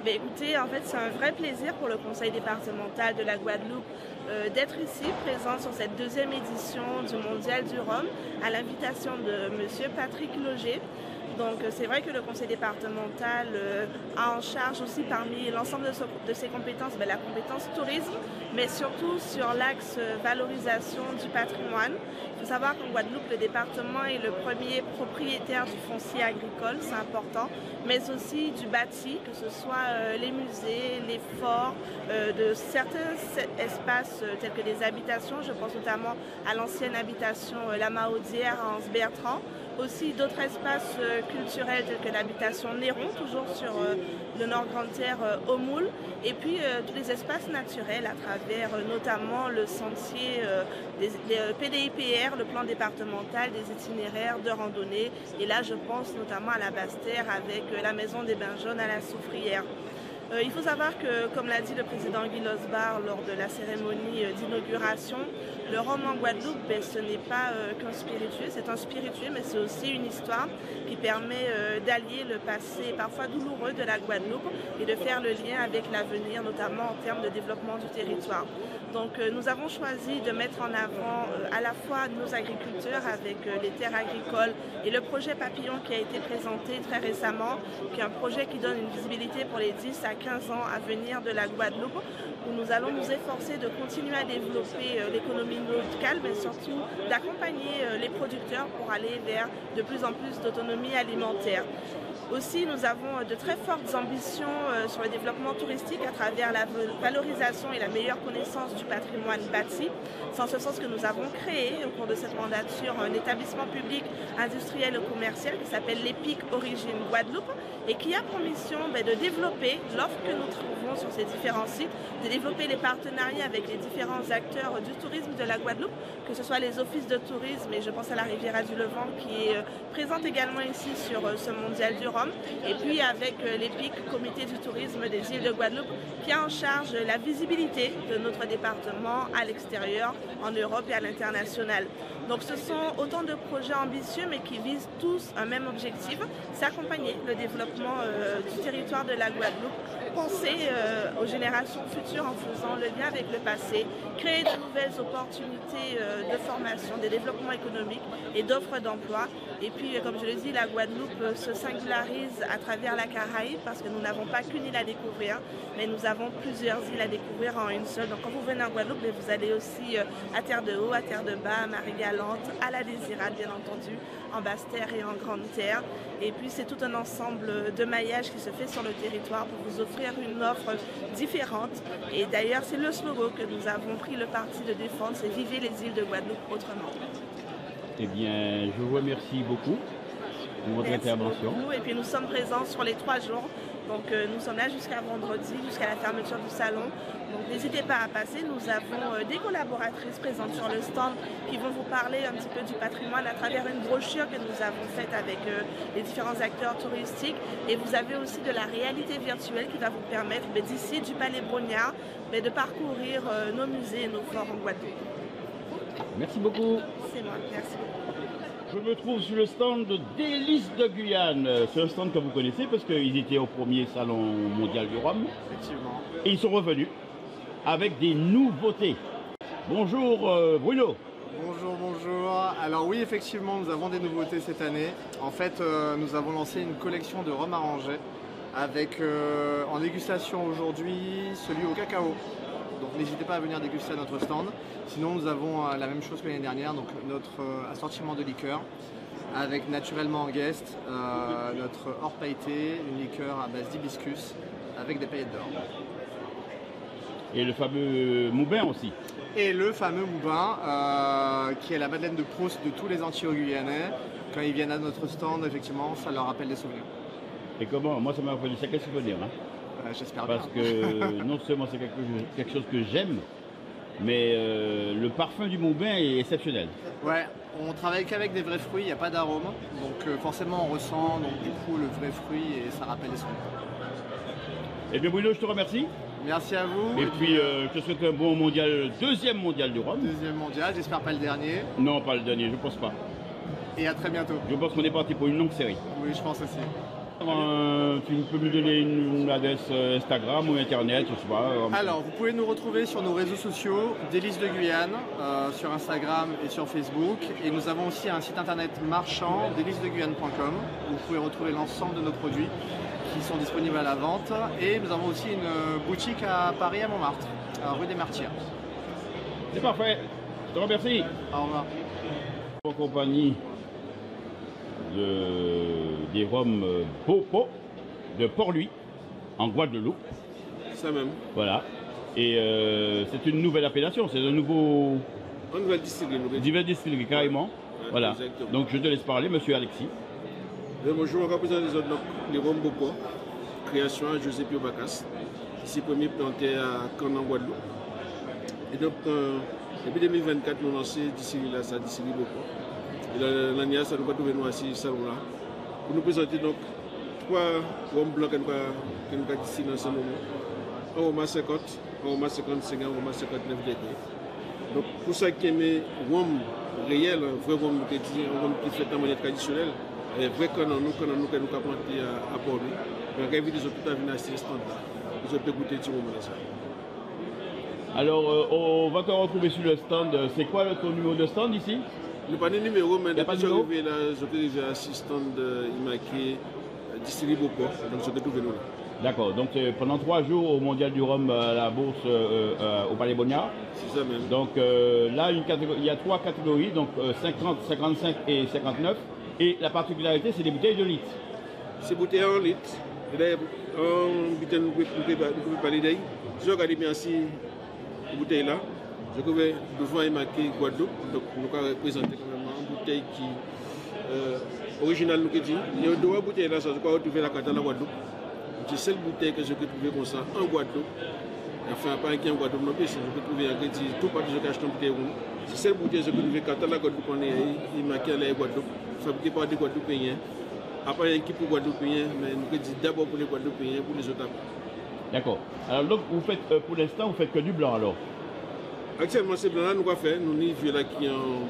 Ben écoutez, en fait c'est un vrai plaisir pour le conseil départemental de la Guadeloupe d'être ici, présent sur cette 2e édition du mondial du rhum, à l'invitation de monsieur Patrick Logier. Donc c'est vrai que le conseil départemental a en charge aussi parmi l'ensemble de ses compétences, la compétence tourisme, mais surtout sur l'axe valorisation du patrimoine. Il faut savoir qu'en Guadeloupe, le département est le premier propriétaire du foncier agricole, c'est important, mais aussi du bâti, que ce soit les musées, les forts, de certains espaces tels que des habitations. Je pense notamment à l'ancienne habitation La Mahaudière à Anse-Bertrand, Aussi d'autres espaces culturels tels que l'habitation Néron, toujours sur le Nord Grande-Terre au Moule, et puis tous les espaces naturels à travers notamment le sentier des PDIPR, le plan départemental des itinéraires de randonnée, et là je pense notamment à la Basse-Terre avec la maison des Bains Jaunes à la Soufrière. Il faut savoir que, comme l'a dit le président Guy Losbar lors de la cérémonie d'inauguration, le Rhum en Guadeloupe, ce n'est pas qu'un spiritueux, c'est un spiritueux, mais c'est aussi une histoire qui permet d'allier le passé parfois douloureux de la Guadeloupe et de faire le lien avec l'avenir, notamment en termes de développement du territoire. Donc nous avons choisi de mettre en avant à la fois nos agriculteurs avec les terres agricoles et le projet Papillon qui a été présenté très récemment, qui est un projet qui donne une visibilité pour les 10 à 15 ans à venir de la Guadeloupe, où nous allons nous efforcer de continuer à développer l'économie locale, mais surtout d'accompagner les producteurs pour aller vers de plus en plus d'autonomie alimentaire. Aussi, nous avons de très fortes ambitions sur le développement touristique à travers la valorisation et la meilleure connaissance du patrimoine bâti. C'est en ce sens que nous avons créé au cours de cette mandature un établissement public industriel et commercial qui s'appelle l'EPIC Origine Guadeloupe et qui a pour mission de développer l'offre que nous trouvons sur ces différents sites, de développer les partenariats avec les différents acteurs du tourisme de la Guadeloupe, que ce soit les offices de tourisme, et je pense à la Riviera du Levant qui est présente également ici sur ce mondial du Rhum, et puis avec l'EPIC, Comité du tourisme des îles de Guadeloupe, qui a en charge la visibilité de notre département à l'extérieur, en Europe et à l'international. Donc ce sont autant de projets ambitieux mais qui visent tous un même objectif, c'est accompagner le développement du territoire de la Guadeloupe, penser aux générations futures en faisant le lien avec le passé, créer de nouvelles opportunités de formation, de développement économique et d'offres d'emploi. Et puis, comme je le dis, la Guadeloupe se singularise à travers la Caraïbe parce que nous n'avons pas qu'une île à découvrir, mais nous avons plusieurs îles à découvrir en une seule. Donc quand vous venez en Guadeloupe, vous allez aussi à Terre de Haut, à Terre de Bas, à Marie-Galante, à la Désirade bien entendu, en Basse-Terre et en Grande-Terre. Et puis c'est tout un ensemble de maillage qui se fait sur le territoire pour vous offrir une offre différente. Et d'ailleurs c'est le slogan que nous avons pris le parti de défendre, c'est « Vivez les îles de Guadeloupe autrement ». Eh bien, je vous remercie beaucoup pour votre intervention. Beaucoup. Et puis nous sommes présents sur les 3 jours. Donc nous sommes là jusqu'à vendredi, jusqu'à la fermeture du salon. Donc n'hésitez pas à passer. Nous avons des collaboratrices présentes sur le stand qui vont vous parler un petit peu du patrimoine à travers une brochure que nous avons faite avec les différents acteurs touristiques. Et vous avez aussi de la réalité virtuelle qui va vous permettre d'ici, du Palais Brognard, de parcourir nos musées et nos forts en Guadeloupe. Merci beaucoup. C'est moi, merci beaucoup. Je me trouve sur le stand de Délices de Guyane. C'est un stand que vous connaissez parce qu'ils étaient au premier salon mondial du Rhum. Effectivement. Et ils sont revenus avec des nouveautés. Bonjour Bruno. Bonjour, bonjour. Alors oui, effectivement, nous avons des nouveautés cette année. En fait, nous avons lancé une collection de rhum arrangé avec en dégustation aujourd'hui celui au cacao. Donc n'hésitez pas à venir déguster à notre stand. Sinon nous avons la même chose que l'année dernière, donc notre assortiment de liqueurs avec naturellement en guest notre or pailleté, une liqueur à base d'hibiscus avec des paillettes d'or. Et le fameux moubin aussi. Et le fameux moubin qui est la Madeleine de Proust de tous les Antillais-Guyanais. Quand ils viennent à notre stand, effectivement, ça leur rappelle des souvenirs. Et comment? Moi ça m'a rappelé sacré souvenir. Hein. J'espère bien. Parce que non seulement c'est quelque chose que j'aime, mais le parfum du moubin est exceptionnel. Ouais, on travaille qu'avec des vrais fruits, il n'y a pas d'arôme. Donc forcément on ressent donc, du coup le vrai fruit et ça rappelle les souvenirs. Eh bien Bruno, je te remercie. Merci à vous. Et puis je te souhaite un bon mondial, deuxième mondial du Rhum. Deuxième mondial, j'espère pas le dernier. Non, pas le dernier, je pense pas. Et à très bientôt. Je pense qu'on est parti pour une longue série. Oui, je pense aussi. Tu peux me donner une adresse Instagram ou Internet, je sais pas. Alors, vous pouvez nous retrouver sur nos réseaux sociaux, Délices de Guyane, sur Instagram et sur Facebook. Et nous avons aussi un site internet marchand, délicesdeguyane.com, où vous pouvez retrouver l'ensemble de nos produits qui sont disponibles à la vente. Et nous avons aussi une boutique à Paris, à Montmartre, rue des Martyrs. C'est parfait. Je te remercie. Au revoir. En compagnie des rhums Popo de Port-Louis en Guadeloupe. Ça même. Voilà. Et c'est une nouvelle appellation, c'est un nouveau. Une nouvelle distillerie. Nouvelle distillerie, carrément. Voilà. Exactement. Donc je te laisse parler, monsieur Alexis. Bonjour, on représente les autres les Rhum Boko, création à José Pio Bacas, ici premier planté à Caen en Guadeloupe. Et donc, depuis 2024, nous avons lancé distillerie là, ça distillerie Boko. Et l'année, ça nous va trouver nous assis salon là. Pour nous présenter donc 3 Rhum blancs que nous avons distillés dans ce moment. Un Rhum à 50, un Rhum à 55, un Rhum à 59 degrés. Donc pour ça qui aime Rhum réel, un vrai Rhum qui fait en manière traditionnelle, un vrai canon nous que nous avons planté à Port-Louis. On a invité les autres à venir assister standard. Ils ont pu goûter tout le monde là. Alors on va te retrouver sur le stand. C'est quoi ton numéro de stand ici? Nous n'avons pas de numéro, mais depuis que je suis arrivé là, je suis arrivé à assistant Imaké, distillerie Boko, donc je suis trouvé là. D'accord, donc pendant 3 jours au Mondial du Rhum à la bourse au Palais Bognard. C'est ça même. Donc là, il y a 3 catégories, donc 50, 55 et 59. Et la particularité, c'est des bouteilles de litres. C'est bouteilles en litres. Et là, en bouteille, nous pouvons parler d'elle. Si je regarde bien ici, les bouteilles là, je trouvais devant Imaké Guadeloupe. Donc nous allons représenter quand même une bouteille qui originale, nous dit. Il y a 2 bouteilles là, ça je crois retrouver la carte de la Guadeloupe. C'est celle bouteille que je peux trouver comme ça en Guadeloupe. Enfin, pas un Guadeloupe non plus, je peux trouver un crédit, tout part de je cache une bouteille rouge. C'est celle bouteille que je peux trouver quand la Guadeloupe on est, il m'a qu'à la Guadeloupe, fabriquée par des Guadeloupéens. Après, il y a un qui pour Guadeloupéens, mais nous crédit d'abord pour les Guadeloupéens, pour les autres. D'accord. Alors donc, vous faites, pour l'instant, vous faites que du blanc alors? Actuellement, c'est blanc là, nous avons fait, nous avons là qui est en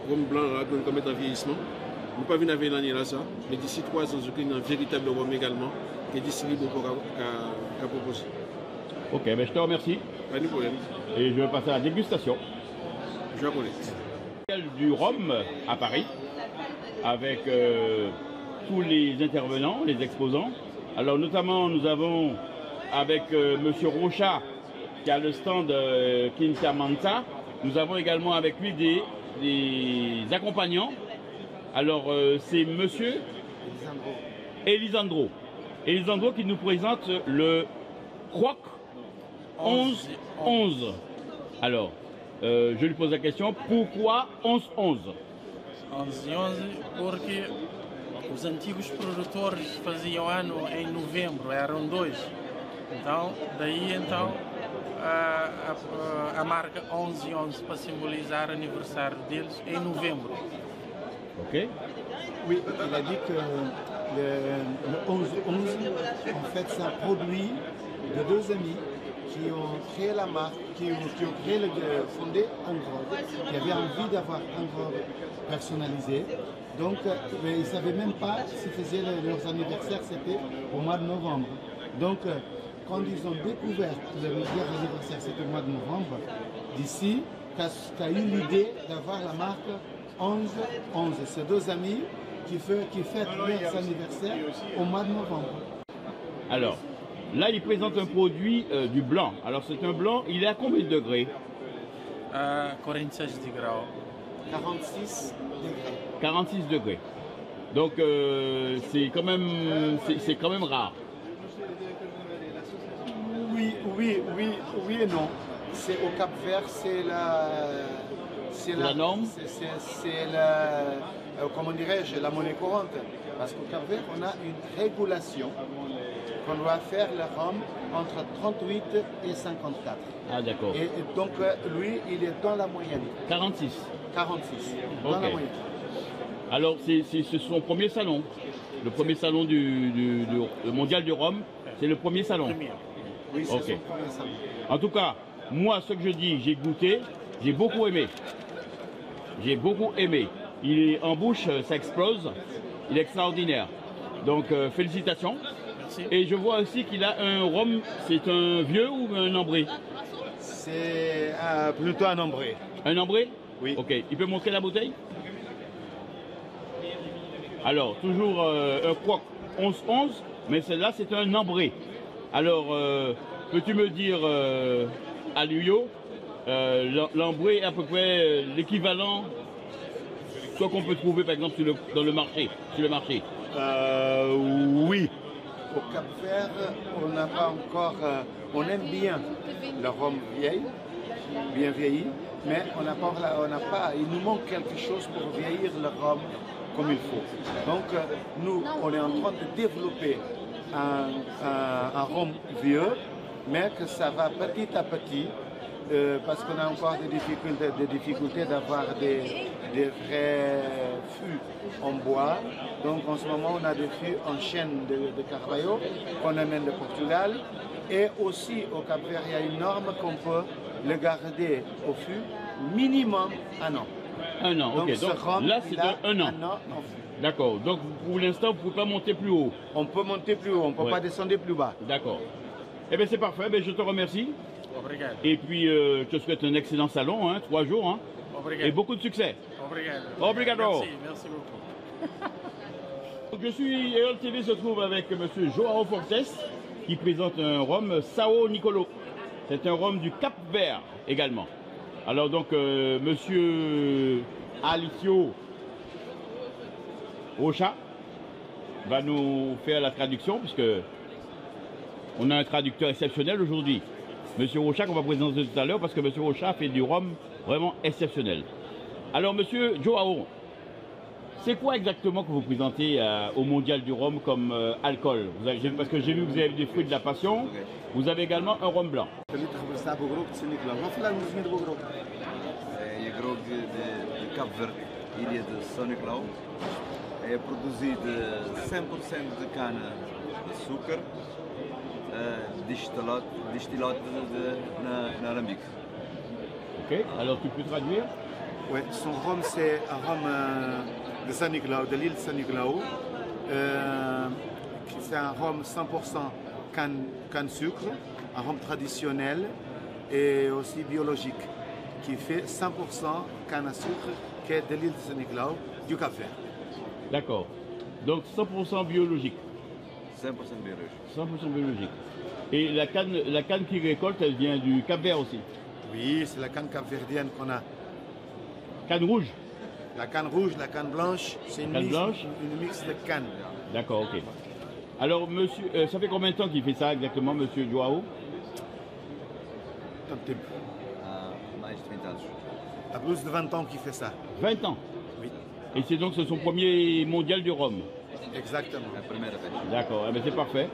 rhum blanc là, que nous mettons en vieillissement. Nous ne pouvons pas venir l'année là, ça, mais d'ici 3 ans, nous avons un véritable rhum également. Et distillerie Boko qu'a proposé. Ok, ben je te remercie. Pas de problème. Et je vais passer à la dégustation. Je connais. Du rhum à Paris, avec tous les intervenants, les exposants. Alors notamment, nous avons avec Monsieur Rocha, qui a le stand Quinta Manta. Nous avons également avec lui des accompagnants. Alors c'est Monsieur Elisandro. Elisandro qui nous présente le Croc 11-11. Alors, je lui pose la question, pourquoi 11-11? 11-11 porque os antigos produtores faziam ano em novembro, eram 2. Então, daí então a marca 11-11 para simbolizar o aniversário deles em novembro. Ok. Oui, il a dit que le 11-11, en fait, c'est un produit de 2 amis qui ont créé la marque, qui ont créé fondé un grove, qui avaient envie d'avoir un grove personnalisé. Donc, ils ne savaient même pas s'ils faisaient leurs anniversaires, c'était au mois de novembre. Donc, quand ils ont découvert que leur anniversaire c'était au mois de novembre, d'ici, qu'a eu l'idée d'avoir la marque 11-11. C'est 2 amis qui fêtent leurs anniversaires au mois de novembre. Alors, là, il présente un produit du blanc. Alors, c'est un blanc, il est à combien de degrés? 46 degrés. 46 degrés. 46 degrés. Donc, c'est quand même rare. Oui et non. C'est au Cap-Vert, c'est la norme. C'est comment dirais-je, la monnaie courante. Parce qu'au Cap-Vert, on a une régulation qu'on doit faire le rhum entre 38 et 54. Ah d'accord. Et donc lui, il est dans la moyenne. 46. 46, dans okay. la moyenne. Alors c'est son premier salon. Le premier salon du mondial du rhum, c'est le premier salon. Oui, c'est son premier salon. En tout cas, moi, ce que je dis, j'ai goûté, j'ai beaucoup aimé. J'ai beaucoup aimé. Il est en bouche, ça explose. Il est extraordinaire. Donc, félicitations. Merci. Et je vois aussi qu'il a un rhum, c'est un vieux ou un ambré? C'est plutôt un ambré. Un ambré? Oui. Ok. Il peut montrer la bouteille? Alors, toujours un Croc 11-11, mais celle-là, c'est un ambré. Alors, peux-tu me dire, Aluyo, l'ambré est à peu près l'équivalent soit qu'on peut trouver par exemple sur le marché. Oui. Au Cap-Vert, on n'a pas encore. On aime bien le rhum bien vieilli, mais il nous manque quelque chose pour vieillir le rhum comme il faut. Donc nous, on est en train de développer un rhum vieux, mais que ça va petit à petit, parce qu'on a encore des difficultés d'avoir des vrais fûts en bois. Donc en ce moment, on a des fûts en chêne de Carvalho qu'on amène de Portugal. Et aussi au Cap-Vert, il y a une norme qu'on peut le garder au fût minimum un an. Un an, ok. Donc là, c'est un an. D'accord. Donc pour l'instant, vous ne pouvez pas monter plus haut. On peut monter plus haut, on ne peut pas descendre plus bas. D'accord. Eh bien, c'est parfait. Je te remercie. Obrigado. Et puis, je te souhaite un excellent salon, 3 jours. Obrigado. Et beaucoup de succès. Obrigado. Obrigado. Merci beaucoup. Donc, je suis, EOL TV se trouve avec M. Joao Fortes, qui présente un rhum Sao Nicolo. C'est un rhum du Cap-Vert également. Alors donc, M. Alicio Rocha va nous faire la traduction, puisque on a un traducteur exceptionnel aujourd'hui. M. Rocha qu'on va présenter tout à l'heure, parce que M. Rocha fait du rhum vraiment exceptionnel. Alors M. Joao, c'est quoi exactement que vous présentez au Mondial du Rhum comme alcool? Parce que j'ai vu que vous avez des fruits de la passion, vous avez également un rhum blanc. É grog de Cabo Verde, ilha de São Nicolau. É produzido 100% de cana de açúcar, destilado na alambique. Ok, alors tu peux traduire? Oui, son rhum c'est un rhum de São Nicolau, de l'île de São Nicolau. C'est un rhum 100% canne sucre, un rhum traditionnel et aussi biologique, qui fait 100% canne à sucre, qui est de l'île de São Nicolau, du Cap-Vert. D'accord. Donc 100% biologique. 100% biologique. 100% biologique. Et la canne qu'il récolte, elle vient du Cap-Vert aussi? Oui, c'est la canne capverdienne qu'on a. Canne rouge? La canne rouge, la canne blanche, c'est une mix de canne. D'accord, ok. Alors, monsieur, ça fait combien de temps qu'il fait ça exactement, monsieur Joao? Mais de 20 ans. À plus de 20 ans qu'il fait ça. 20 ans? Oui. Et c'est donc son premier mondial du rhum? Exactement. La première fois. D'accord, c'est parfait.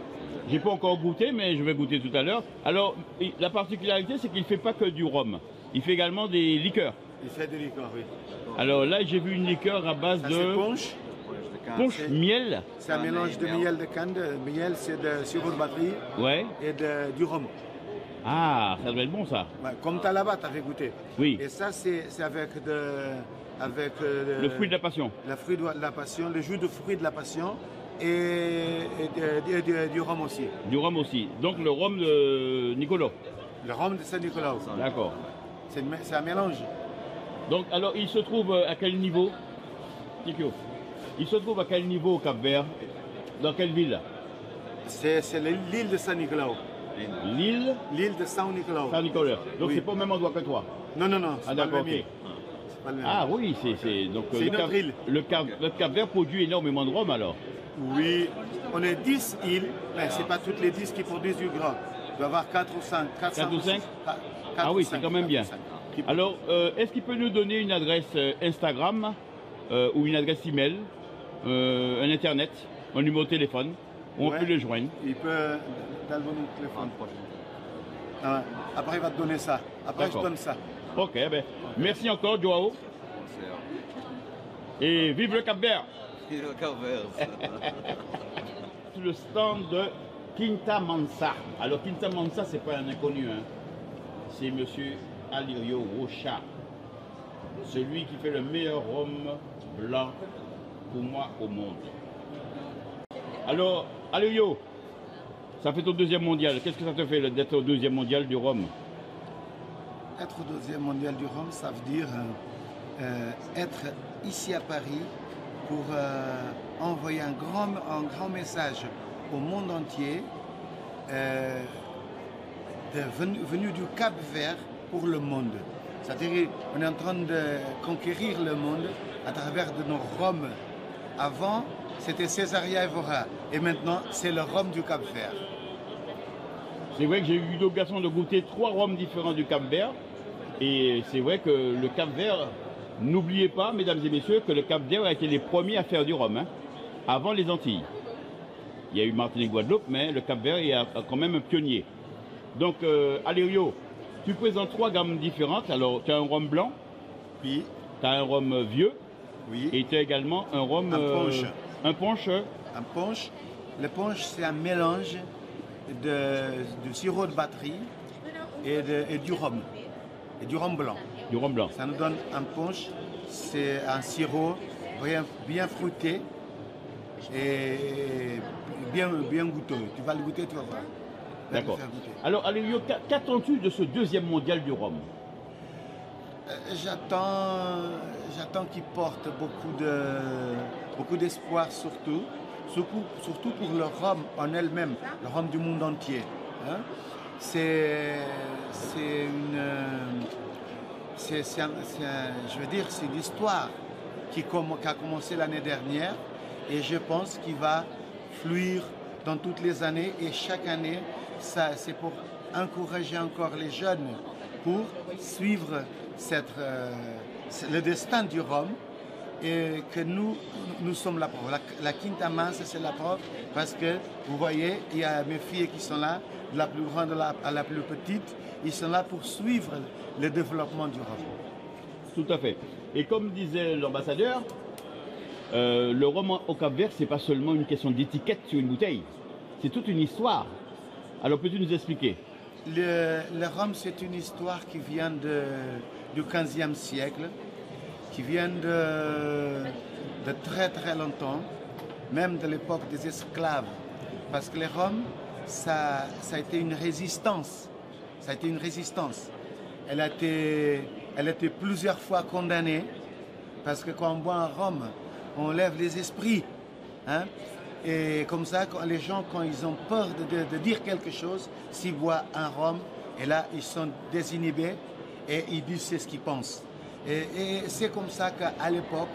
J'ai pas encore goûté, mais je vais goûter tout à l'heure. Alors, la particularité, c'est qu'il ne fait pas que du rhum. Il fait également des liqueurs. Il fait des liqueurs, oui. Alors là, j'ai vu une liqueur à base de... punch. Punch, miel. C'est un mélange de miel de canne. Miel, c'est de sirop de batterie. Ouais. Et du rhum. Ah, ça doit être bon, ça. Ouais, comme là-bas, tu avais goûté. Oui. Et ça, c'est avec le fruit de la passion. Le fruit de la passion, le jus de fruit de la passion et du rhum aussi. Du rhum aussi. Donc le rhum de Nicolo. Le rhum de Saint-Nicolas. D'accord. C'est un mélange. Donc alors il se trouve à quel niveau? Tikio. Il se trouve à quel niveau au Cap-Vert? Dans quelle ville? C'est l'île de Saint-Nicolas. L'île? L'île de Saint-Nicolas. Saint-Nicolas. Donc oui. C'est pas au même endroit que toi? Non. Ah d'accord, ok. Ah oui, c'est donc le Cap-Vert produit énormément de rhum alors? Oui, on est 10 îles, mais ce n'est pas toutes les 10 qui produisent du gras. Il doit y avoir 4 ou 5. 4 ou 5? Ah oui, c'est quand même bien. Alors, est-ce qu'il peut nous donner une adresse Instagram ou une adresse email, un internet, un numéro de téléphone, où on peut le joindre? Il peut dans le numéro de téléphone. Après, il va te donner ça. Après, je donne ça. Ok, merci encore, Joao. Et vive le Cap-Vert! Vive le Cap-Vert! Le stand de Quinta Mansa. Alors, Quinta Mansa, c'est pas un inconnu, c'est M. Alirio Rocha, celui qui fait le meilleur rhum blanc pour moi au monde. Alors, Alirio, ça fait ton deuxième mondial. Qu'est-ce que ça te fait d'être au deuxième mondial du rhum? Être au deuxième mondial du rhum, ça veut dire être ici à Paris pour envoyer un grand message au monde entier venu du Cap-Vert pour le monde. C'est-à-dire qu'on est en train de conquérir le monde à travers de nos rhums. Avant, c'était Césaria Evora et maintenant, c'est le rhum du Cap-Vert. C'est vrai que j'ai eu l'occasion de goûter 3 rhums différents du Cap-Vert. Et c'est vrai que le Cap-Vert, n'oubliez pas, mesdames et messieurs, que le Cap-Vert a été les premiers à faire du rhum, hein, avant les Antilles. Il y a eu Martinique, Guadeloupe, mais le Cap-Vert est quand même un pionnier. Donc, Alério, tu présentes 3 gammes différentes. Alors, tu as un rhum blanc. Oui. Tu as un rhum vieux. Oui. Et tu as également un rhum... Un punch. Un punch. Un punch. Le punch, c'est un mélange de sirop de batterie et du rhum. Et du rhum blanc. Du rhum blanc. Ça nous donne un punch. C'est un sirop bien fruité et bien goûteux. Tu vas le goûter, tu vas voir. D'accord. Alors, Alério, qu'attends-tu de ce 2e mondial du rhum? J'attends qu'il porte beaucoup d'espoir surtout pour le rhum en elle-même, le rhum du monde entier. Hein? Je veux dire, c'est une histoire qui a commencé l'année dernière et je pense qu'il va fluir dans toutes les années et chaque année, c'est pour encourager encore les jeunes pour suivre le destin du rhum et que nous sommes la preuve. La Quinta Mansa, c'est la preuve parce que vous voyez, il y a mes filles qui sont là, de la plus grande à la plus petite, ils sont là pour suivre le développement du rhum. Tout à fait. Et comme disait l'ambassadeur, le rhum au Cap-Vert, c'est pas seulement une question d'étiquette sur une bouteille, c'est toute une histoire. Alors peux-tu nous expliquer? Le rhum, c'est une histoire qui vient du 15e siècle, qui vient de très très longtemps, même de l'époque des esclaves. Parce que le rhum, ça a été une résistance. Ça a été une résistance. Elle a été plusieurs fois condamnée, parce que quand on boit un rhum, on lève les esprits. Hein? Et comme ça, les gens, quand ils ont peur de dire quelque chose, s'ils boivent un rhum, et là, ils sont désinhibés et ils disent ce qu'ils pensent. Et c'est comme ça qu'à l'époque,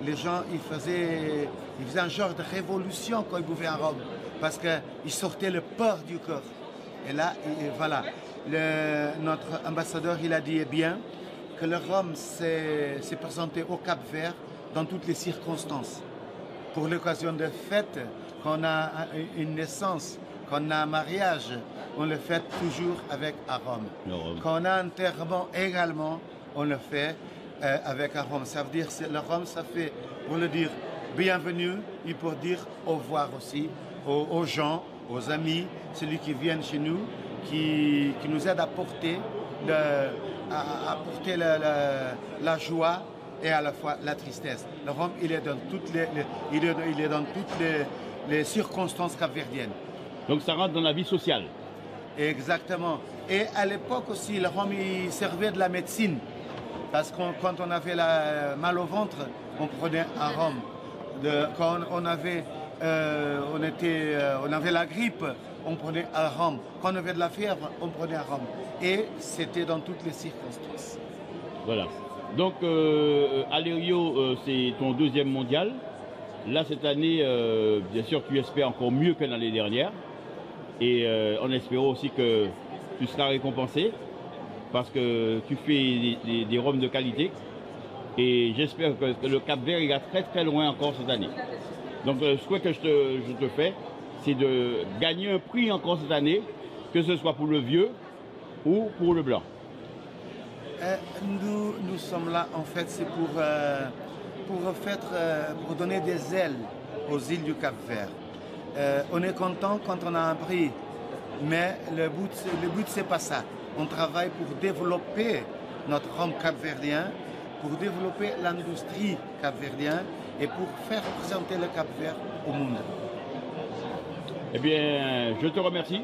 les gens, ils faisaient un genre de révolution quand ils buvaient un rhum, parce qu'ils sortaient le peur du corps. Et là, voilà, notre ambassadeur, il a dit bien que le rhum s'est présenté au Cap-Vert dans toutes les circonstances. Pour l'occasion de fête, quand on a une naissance, quand on a un mariage, on le fait toujours avec un rhum. Quand on a un enterrement également, on le fait avec un rhum. Ça veut dire que le rhum, ça fait pour le dire bienvenue et pour dire au revoir aussi aux gens, aux amis, celui qui viennent chez nous, qui nous aide à porter, la joie et à la fois la tristesse. Le rhum, il est dans toutes les circonstances capverdiennes. Donc ça rentre dans la vie sociale. Exactement. Et à l'époque aussi, le rhum, il servait de la médecine. Parce que quand on avait mal au ventre, on prenait un rhum. Quand on avait la grippe, on prenait un rhum. Quand on avait de la fièvre, on prenait un rhum. Et c'était dans toutes les circonstances. Voilà. Donc, Alério, c'est ton 2e mondial. Là, cette année, bien sûr, tu espères encore mieux que l'année dernière. Et en espérant aussi que tu seras récompensé parce que tu fais des rhums de qualité. Et j'espère que le Cap-Vert ira très très loin encore cette année. Donc, le souhait que je te fais, c'est de gagner un prix encore cette année, que ce soit pour le vieux ou pour le blanc. Nous sommes là, en fait, c'est pour donner des ailes aux îles du Cap-Vert. On est content quand on a un prix, mais le but c'est pas ça. On travaille pour développer notre rhum capverdien, pour développer l'industrie capverdienne et pour faire représenter le Cap-Vert au monde. Eh bien, je te remercie.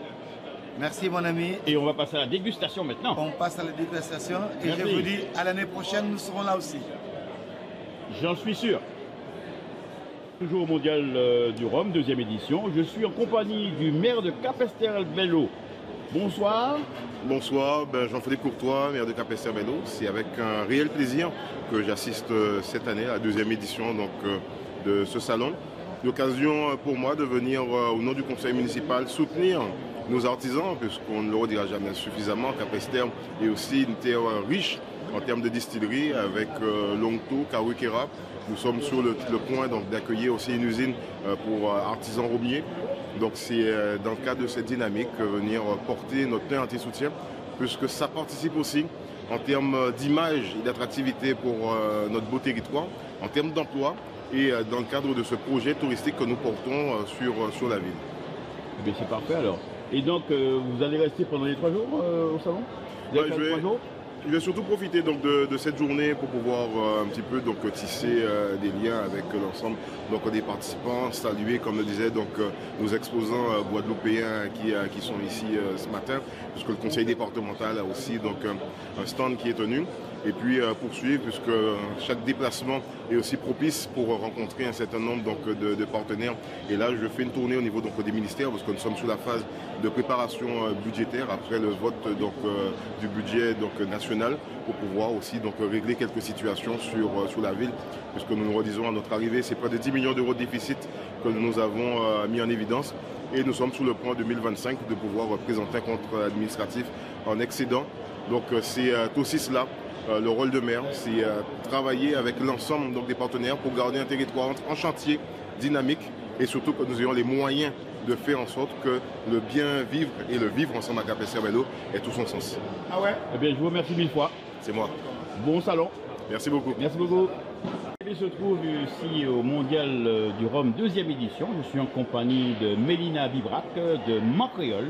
Merci mon ami. Et on va passer à la dégustation maintenant. On passe à la dégustation et Merci. je vous dis à l'année prochaine, nous serons là aussi. J'en suis sûr. Toujours au mondial du rhum, 2e édition. Je suis en compagnie du maire de Capesterre-Belle-Eau. Bonsoir. Bonsoir, Jean-Philippe Courtois, maire de Capesterre-Belle-Eau. C'est avec un réel plaisir que j'assiste cette année à la 2e édition de ce salon. L'occasion pour moi de venir au nom du conseil municipal soutenir nos artisans, puisqu'on ne le redira jamais suffisamment, Capesterre est aussi une terre riche en termes de distillerie avec Longto, Kawikera. Nous sommes sur le point d'accueillir aussi une usine pour artisans romiers. Donc c'est dans le cadre de cette dynamique venir porter notre plein entier soutien, puisque ça participe aussi en termes d'image et d'attractivité pour notre beau territoire, en termes d'emploi et dans le cadre de ce projet touristique que nous portons sur la ville. Eh bien, c'est parfait alors. Et donc vous allez rester pendant les 3 jours au salon? Je vais surtout profiter donc de cette journée pour pouvoir un petit peu tisser des liens avec l'ensemble des participants, saluer, comme le disait nos exposants guadeloupéens qui sont ici ce matin, puisque le conseil départemental a aussi un stand qui est tenu. Et puis poursuivre, puisque chaque déplacement est aussi propice pour rencontrer un certain nombre de partenaires. Et là, je fais une tournée au niveau des ministères, parce que nous sommes sous la phase de préparation budgétaire après le vote du budget national, pour pouvoir aussi régler quelques situations sur la ville, puisque nous nous redisons à notre arrivée, c'est près de 10 millions d'euros de déficit que nous avons mis en évidence. Et nous sommes sur le point 2025 de pouvoir présenter un compte administratif en excédent. Donc c'est aussi cela. Le rôle de maire, c'est travailler avec l'ensemble des partenaires pour garder un territoire en chantier, dynamique, et surtout que nous ayons les moyens de faire en sorte que le bien vivre et le vivre ensemble à Capesterre-Belle-Eau ait tout son sens. Ah ouais? Eh bien, je vous remercie 1000 fois. C'est moi. Bon salon. Merci beaucoup. Merci beaucoup. Il se trouve ici au Mondial du Rhum 2e édition. Je suis en compagnie de Mélina Bibrac de Montréal.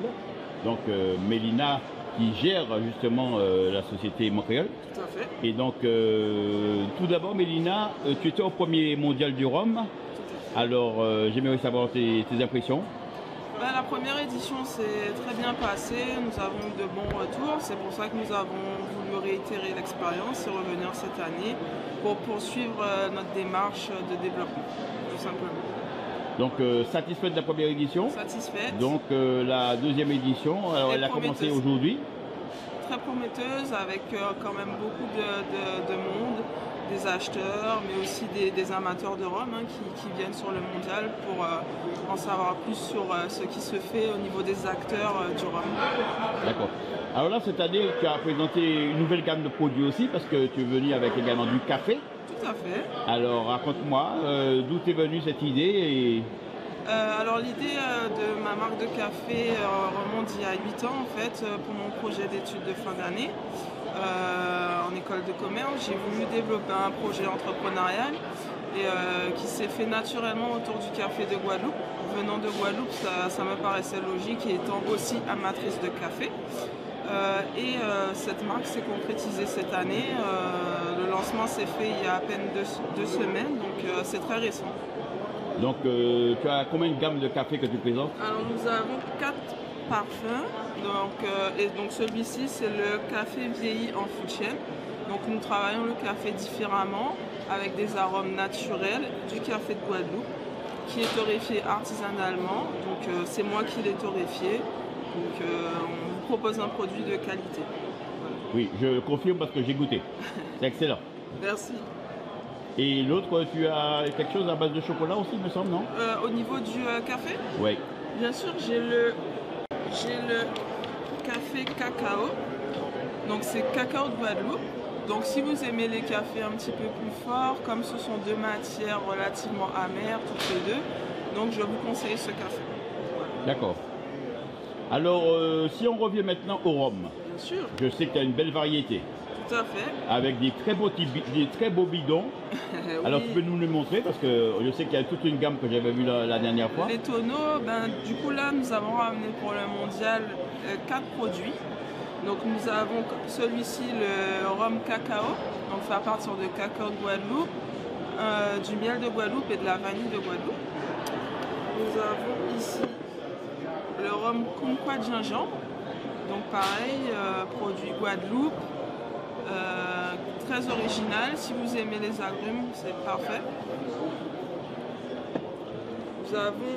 Donc Mélina qui gère justement la société Montréal. Tout à fait. Et donc, tout d'abord, Mélina, tu étais au premier mondial du rhum. Alors, j'aimerais savoir tes impressions. La première édition s'est très bien passée, nous avons eu de bons retours, c'est pour ça que nous avons voulu réitérer l'expérience et revenir cette année pour poursuivre notre démarche de développement, tout simplement. Donc, satisfaite de la première édition? Satisfaite. Donc, la 2e édition, alors elle a commencé aujourd'hui? Très prometteuse, avec quand même beaucoup de monde, des acheteurs, mais aussi des amateurs de rhum qui viennent sur le mondial pour en savoir plus sur ce qui se fait au niveau des acteurs du rhum. D'accord. Alors là, cette année, tu as présenté une nouvelle gamme de produits aussi, parce que tu es venu avec également du café. Tout à fait. Alors, raconte-moi, d'où t'es venue cette idée alors l'idée de ma marque de café remonte il y a 8 ans en fait, pour mon projet d'études de fin d'année en école de commerce. J'ai voulu développer un projet entrepreneurial et qui s'est fait naturellement autour du café de Guadeloupe. Venant de Guadeloupe, ça me paraissait logique et étant aussi amatrice de café. Cette marque s'est concrétisée cette année. Le lancement s'est fait il y a à peine 2 semaines, donc c'est très récent. Donc, tu as combien de gammes de café que tu présentes? Alors, nous avons 4 parfums. Donc celui-ci, c'est le café vieilli en fût de chêne. Donc, nous travaillons le café différemment, avec des arômes naturels, du café de Guadeloupe, qui est torréfié artisanalement. Donc, c'est moi qui l'ai torréfié. Donc, on vous propose un produit de qualité. Voilà. Oui, je confirme parce que j'ai goûté. C'est excellent. Merci. Et l'autre, tu as quelque chose à base de chocolat aussi, me semble, non? Au niveau du café? Oui. Bien sûr, j'ai le café cacao. Donc c'est cacao de Guadeloupe. Donc si vous aimez les cafés un petit peu plus forts, comme ce sont 2 matières relativement amères, toutes les deux, donc je vous conseille ce café. D'accord. Alors, si on revient maintenant au rhum. Bien sûr. Je sais que tu as une belle variété. Tout à fait. Avec des très beaux bidons. Oui. Alors tu peux nous les montrer parce que je sais qu'il y a toute une gamme que j'avais vue la dernière fois. Les tonneaux, du coup là nous avons ramené pour le mondial 4 produits. Donc nous avons celui-ci, le rhum cacao, donc fait à partir de cacao de Guadeloupe, du miel de Guadeloupe et de la vanille de Guadeloupe. Nous avons ici le rhum kumquat de gingembre, donc pareil, produit Guadeloupe. Très original, si vous aimez les agrumes, c'est parfait. Nous avons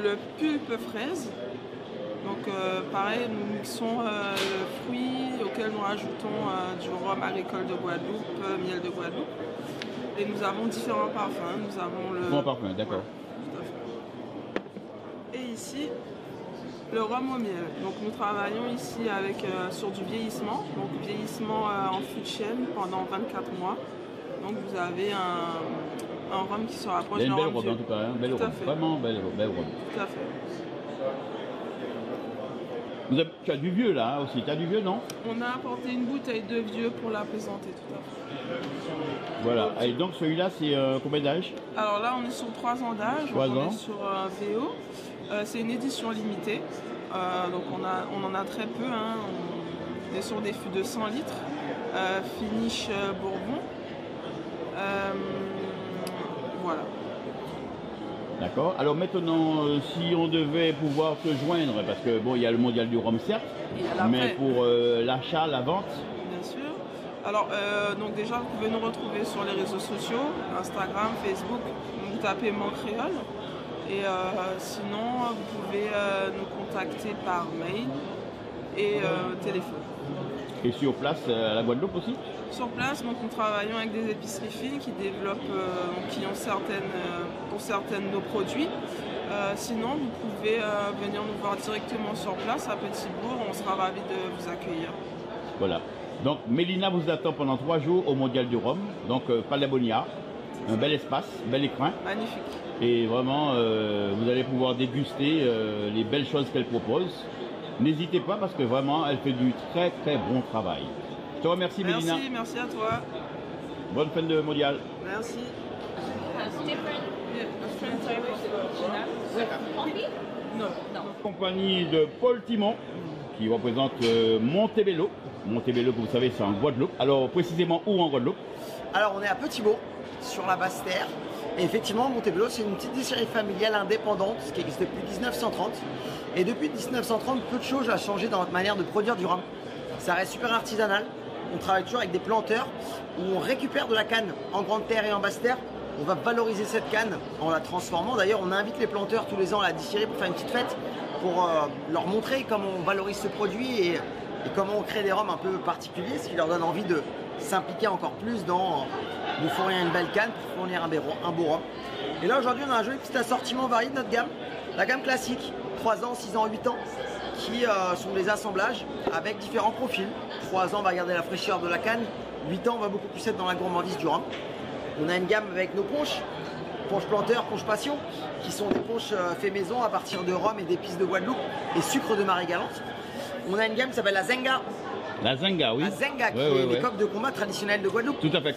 le pulpe fraise, donc pareil, nous mixons le fruit auquel nous rajoutons du rhum agricole de Guadeloupe, miel de Guadeloupe, et nous avons différents parfums. Nous avons le... Différents parfums, d'accord. Ouais, tout à fait. Et ici, Le rhum au miel. Donc nous travaillons ici avec, sur du vieillissement. Donc vieillissement en fût de chêne pendant 24 mois. Donc vous avez un rhum qui se rapproche d'un rhum. Belle robe en tout cas, hein, belle robe. Vraiment belle robe. Tout à fait. Tu as du vieux là aussi, tu as du vieux non? On a apporté une bouteille de vieux pour la présenter, tout à fait. Voilà, et donc celui-là c'est combien d'âge? Alors là on est sur 3 ans d'âge, on est sur VO. C'est une édition limitée, donc on en a très peu, hein. On est sur des fûts de 100 litres, finish Bourbon. Voilà. D'accord. Alors maintenant, si on devait pouvoir te joindre, parce que bon, il y a le mondial du rhum certes, mais pour l'achat, la vente. Bien sûr. Alors donc déjà, vous pouvez nous retrouver sur les réseaux sociaux, Instagram, Facebook. Vous tapez Montréal. Et sinon, vous pouvez nous contacter par mail et téléphone. Et sur place à la Guadeloupe aussi? Sur place, donc nous travaillons avec des épiceries fines qui développent, qui ont pour certaines nos produits. Sinon, vous pouvez venir nous voir directement sur place à Petit-Bourg. On sera ravis de vous accueillir. Voilà. Donc Mélina vous attend pendant 3 jours au Mondial du Rhum. Donc Palais Bonia, un bel espace, bel écrin. Magnifique. Et vraiment, vous allez pouvoir déguster les belles choses qu'elle propose. N'hésitez pas parce que vraiment, elle fait du très très bon travail. Je te remercie Mélina. Merci à toi. Bonne fin de mondial. Merci. Compagnie de Paul Timon qui représente Montebello. Montebello, vous savez, c'est en Guadeloupe. Alors précisément où en Guadeloupe? Alors on est à Petit-Bourg, sur la Basse-Terre. Et effectivement, Montebello, c'est une petite distillerie familiale indépendante qui existe depuis 1930. Et depuis 1930, peu de choses ont changé dans notre manière de produire du rhum. Ça reste super artisanal. On travaille toujours avec des planteurs où on récupère de la canne en grande terre et en basse terre. On va valoriser cette canne en la transformant. D'ailleurs, on invite les planteurs tous les ans à la distillerie pour faire une petite fête, pour leur montrer comment on valorise ce produit et comment on crée des rhums un peu particuliers, ce qui leur donne envie de s'impliquer encore plus dans nous fournir une belle canne pour fournir un beau rhum. Et là, aujourd'hui, on a un joli petit assortiment varié de notre gamme. La gamme classique, 3 ans, 6 ans, 8 ans, qui sont des assemblages avec différents profils. 3 ans, on va garder la fraîcheur de la canne. 8 ans, on va beaucoup plus être dans la gourmandise du rhum. On a une gamme avec nos punches, punch planteur, punch passion, qui sont des punches fait maison à partir de rhum et d'épices de Guadeloupe et sucre de Marie-Galante. On a une gamme qui s'appelle la Zenga. La Zenga, oui. La Zenga, qui est les coqs de combat traditionnels de Guadeloupe. Tout à fait.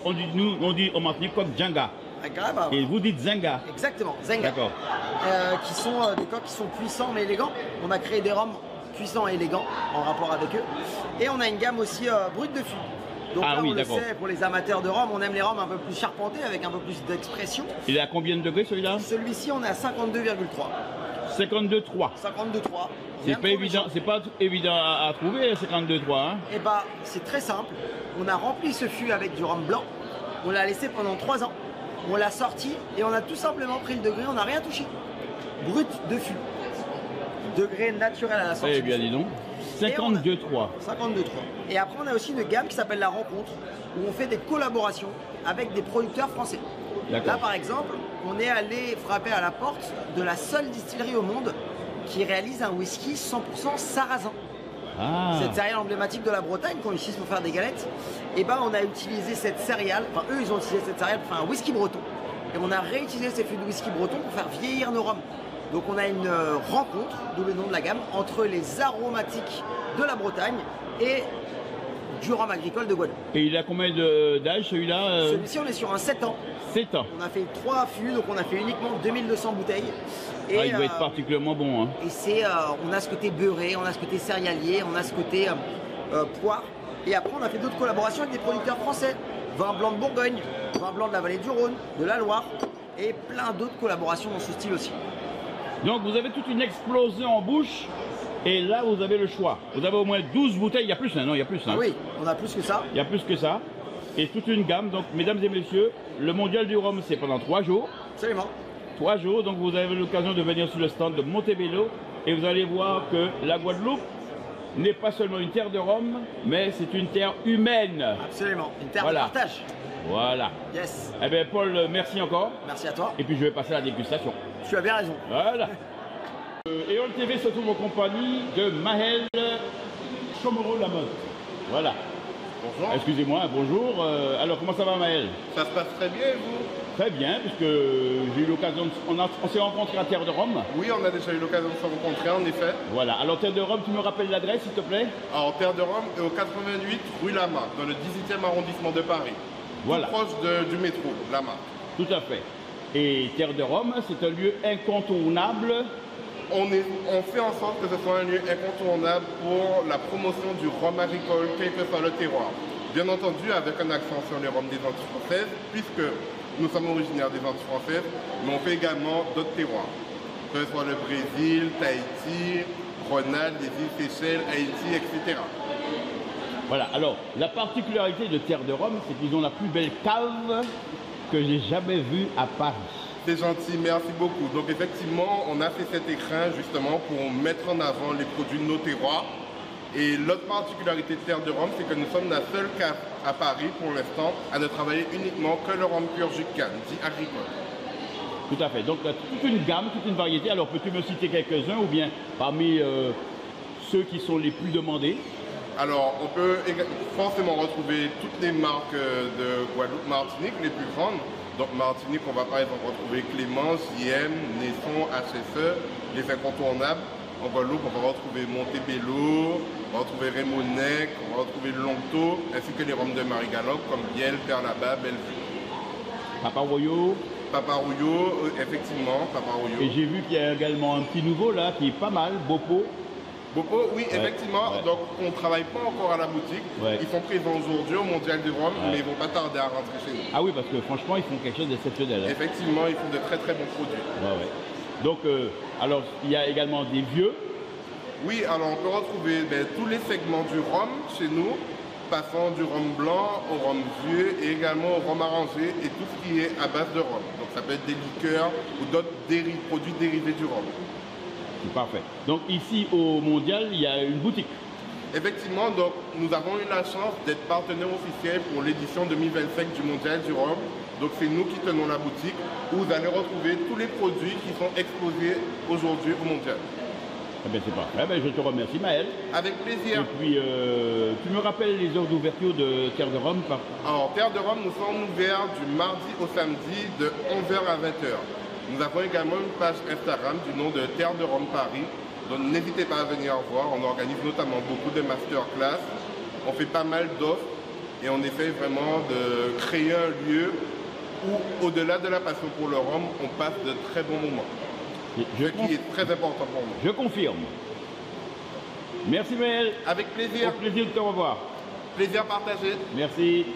On dit au Martinique coq Djanga. Et vous dites Zenga. Exactement, Zenga. D'accord. Qui sont des coqs qui sont puissants mais élégants. On a créé des rhums puissants et élégants en rapport avec eux. Et on a une gamme aussi brute de fût. Donc là, on le sait, pour les amateurs de rhum, on aime les rhums un peu plus charpentés, avec un peu plus d'expression. Il est à combien de degrés celui-là? Celui-ci, on est à 52,3. 52,3. 52,3. C'est pas évident à trouver, 52,3. Hein. Eh bah, c'est très simple. On a rempli ce fût avec du rhum blanc. On l'a laissé pendant 3 ans. On l'a sorti et on a tout simplement pris le degré, on n'a rien touché. Brut de fût. Degré naturel à la sortie. Eh bien, dis donc. 52,3. 52,3. Et après, on a aussi une gamme qui s'appelle la Rencontre, où on fait des collaborations avec des producteurs français. Là, par exemple, on est allé frapper à la porte de la seule distillerie au monde qui réalise un whisky 100% sarrasin. Cette céréale emblématique de la Bretagne qu'on utilise pour faire des galettes. Et ben, on a utilisé cette céréale, enfin eux, ils ont utilisé cette céréale pour faire un whisky breton. Et on a réutilisé ces fûts de whisky breton pour faire vieillir nos rhums. Donc on a une rencontre, d'où le nom de la gamme, entre les aromatiques de la Bretagne et du rhum agricole de Guadeloupe. Et il a combien d'âge celui-là Celui-ci, on est sur un 7 ans. 7 ans. On a fait 3 fûts, donc on a fait uniquement 2200 bouteilles. Et, il doit être particulièrement bon. Hein. Et c'est, on a ce côté beurré, on a ce côté céréalier, on a ce côté poire. Et après, on a fait d'autres collaborations avec des producteurs français. Vin blanc de Bourgogne, vin blanc de la vallée du Rhône, de la Loire, et plein d'autres collaborations dans ce style aussi. Donc vous avez toute une explosion en bouche, et là vous avez le choix. Vous avez au moins 12 bouteilles, il y a plus, hein, non, il y a plus. Hein. Oui, on a plus que ça. Il y a plus que ça, et toute une gamme. Donc mesdames et messieurs, le mondial du rhum, c'est pendant 3 jours. Absolument. 3 jours, donc vous avez l'occasion de venir sur le stand de Montebello, et vous allez voir que la Guadeloupe n'est pas seulement une terre de rhum, mais c'est une terre humaine. Absolument, une terre de partage. Voilà. Yes. Eh bien Paul, merci encore. Merci à toi. Et puis je vais passer à la dégustation. Tu as bien raison. Voilà. EOL TV se trouve en compagnie de Maël Chomoro-Lamotte. Voilà. Bonjour. Excusez-moi, bonjour. Alors, comment ça va, Maël? Ça se passe très bien, et vous? Très bien, puisque j'ai eu l'occasion de... On s'est rencontrés à Terre de Rome. Oui, on a déjà eu l'occasion de se rencontrer, en effet. Voilà. Alors, Terre de Rome, tu me rappelles l'adresse, s'il te plaît? Alors, Terre de Rome est au 88 rue Lamarck, dans le 18e arrondissement de Paris. Voilà. Tout proche du métro, Lamarck. Tout à fait. Et Terre de Rome, c'est un lieu incontournable. On fait en sorte que ce soit un lieu incontournable pour la promotion du rhum agricole, quel que soit le terroir. Bien entendu, avec un accent sur les rhums des Antilles françaises, puisque nous sommes originaires des Antilles françaises, mais on fait également d'autres terroirs, que ce soit le Brésil, Tahiti, Grenade, les îles Seychelles, Haïti, etc. Voilà, alors la particularité de Terre de Rome, c'est qu'ils ont la plus belle cave que j'ai jamais vue à Paris. C'est gentil, merci beaucoup. Donc effectivement, on a fait cet écrin justement pour mettre en avant les produits de nos terroirs. Et l'autre particularité de Terre de Rome, c'est que nous sommes la seule cave à Paris pour l'instant à ne travailler uniquement que le rhum pur jus de canne, dit agricole. Tout à fait. Donc toute une gamme, toute une variété. Alors peux-tu me citer quelques-uns ou bien parmi ceux qui sont les plus demandés? Alors on peut forcément retrouver toutes les marques de Guadeloupe, Martinique, les plus grandes. Donc Martinique, on va par exemple retrouver Clémence, JM, Naisson, HSE, les incontournables. En Guadeloupe, on va retrouver Montebello, on va retrouver Rémonec, on va retrouver Longto, ainsi que les rhums de Marie-Galante comme Biel, Perlaba, Bellevue. Papa Royo. Papa Royo, effectivement, Papa Royo. Et j'ai vu qu'il y a également un petit nouveau là qui est pas mal, Bopo. Bopo, oui, effectivement. Ouais. Donc on ne travaille pas encore à la boutique. Ouais. Ils sont présents aujourd'hui au Mondial du Rhum, mais ils ne vont pas tarder à rentrer chez nous. Ah oui, parce que franchement, ils font quelque chose d'exceptionnel. Hein. Effectivement, ils font de très très bons produits. Ouais. Donc, alors, il y a également des vieux. Oui, alors on peut retrouver tous les segments du rhum chez nous, passant du rhum blanc au rhum vieux et également au rhum arrangé et tout ce qui est à base de rhum. Donc ça peut être des liqueurs ou d'autres produits dérivés du rhum. Parfait. Donc ici au Mondial, il y a une boutique. Effectivement, donc nous avons eu la chance d'être partenaire officiel pour l'édition 2025 du Mondial du Rhum. Donc c'est nous qui tenons la boutique où vous allez retrouver tous les produits qui sont exposés aujourd'hui au Mondial. Eh bien c'est parfait, je te remercie Maël. Avec plaisir. Et puis tu me rappelles les heures d'ouverture de Terre de Rome Alors Terre de Rome, nous sommes ouverts du mardi au samedi de 11h à 20h. Nous avons également une page Instagram du nom de Terre de Rome Paris. Donc n'hésitez pas à venir voir, on organise notamment beaucoup de masterclass, on fait pas mal d'offres et on essaie vraiment de créer un lieu où, au-delà de la passion pour le rhum, on passe de très bons moments. Ce qui est très important pour nous. Je confirme. Merci Maël. Avec plaisir. Au plaisir de te revoir. Plaisir partagé. Merci.